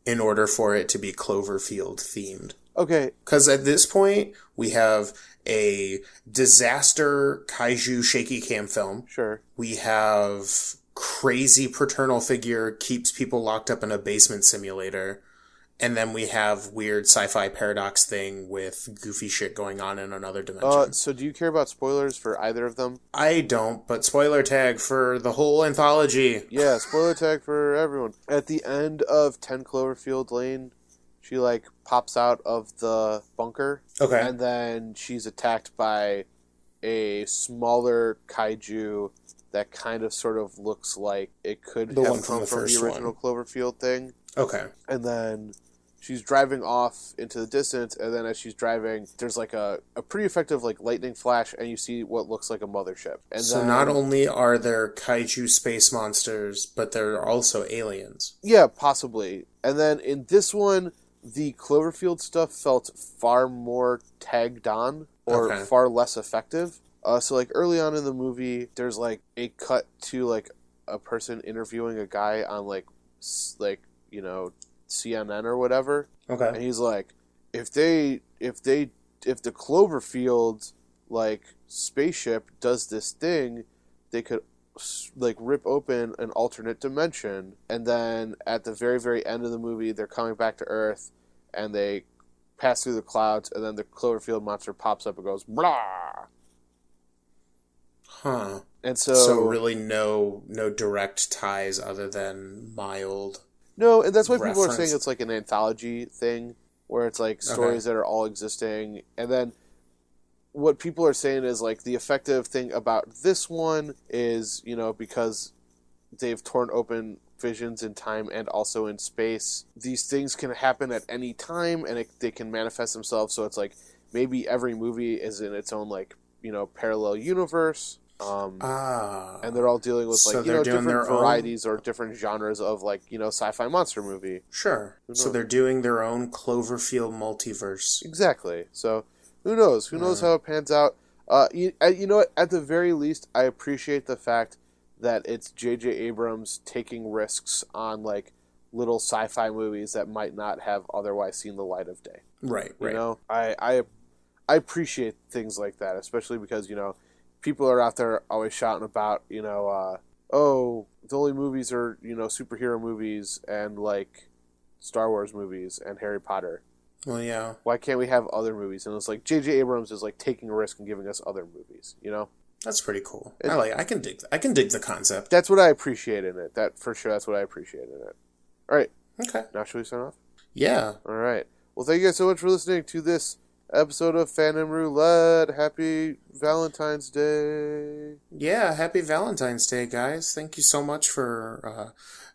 in order for it to be Cloverfield themed? Okay. Because at this point, we have a disaster kaiju shaky cam film. Sure. We have crazy paternal figure keeps people locked up in a basement simulator. And then we have weird sci-fi paradox thing with goofy shit going on in another dimension. So do you care about spoilers for either of them? I don't, but spoiler tag for the whole anthology. Yeah, spoiler tag for everyone. At the end of 10 Cloverfield Lane, she, like, pops out of the bunker. Okay. And then she's attacked by a smaller kaiju that kind of sort of looks like it could The have one from come the from first the original Cloverfield thing. Okay. And then she's driving off into the distance, and then as she's driving, there's like a pretty effective like lightning flash, and you see what looks like a mothership. And So then, not only are there kaiju space monsters, but there are also aliens. yeah, possibly. And then in this one, the Cloverfield stuff felt far more tagged on, or Okay. far less effective. So like early on in the movie, there's like a cut to like a person interviewing a guy on like you know, CNN or whatever. Okay. And he's like, if the Cloverfield like spaceship does this thing, they could like rip open an alternate dimension. And then at the very, very end of the movie, they're coming back to Earth, and they pass through the clouds, and then the Cloverfield monster pops up and goes blah. Huh. And so really no direct ties other than mild. no, and that's why people are reference. saying it's like an anthology thing, where it's like stories that are all existing. And then what people are saying is like the effective thing about this one is, you know, because they've torn open visions in time and also in space, these things can happen at any time, and they can manifest themselves. So it's like maybe every movie is in its own like, you know, parallel universe. And they're all dealing with like, So you know, they're doing different their varieties or different genres of like, you know, sci-fi monster movie. Sure. So they're doing their own Cloverfield multiverse. Exactly. So who knows? Who knows how it pans out? You know what? At the very least, I appreciate the fact that it's J.J. Abrams taking risks on like little sci-fi movies that might not have otherwise seen the light of day. Right. You know, I appreciate things like that, especially because, you know, people are out there always shouting about, you know, oh, the only movies are, you know, superhero movies and like Star Wars movies and Harry Potter. Well, yeah. Why can't we have other movies? And it's like J.J. Abrams is like taking a risk and giving us other movies, you know? That's pretty cool. I can dig the concept. That's what I appreciate in it. That for sure, that's what I appreciate in it. All right. Okay. Now should we sign off? Yeah. All right. Well, thank you guys so much for listening to this episode of Fandom Roulette. Happy Valentine's Day. Yeah, happy Valentine's Day, guys. Thank you so much for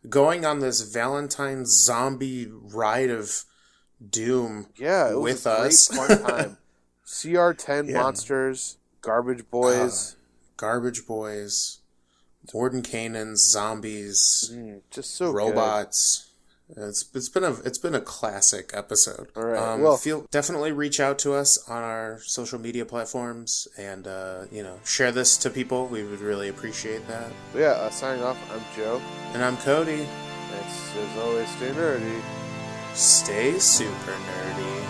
going on this Valentine's zombie ride of doom It was with a us. great fun time. CR10 monsters, Garbage Boys. Garbage Boys, Mordenkainen, zombies, Just so robots. It's been a classic episode. All right. Well, definitely reach out to us on our social media platforms and you know, share this to people. We would really appreciate that. Yeah. Signing off. I'm Joe. And I'm Cody. It's as always, stay nerdy. Stay super nerdy.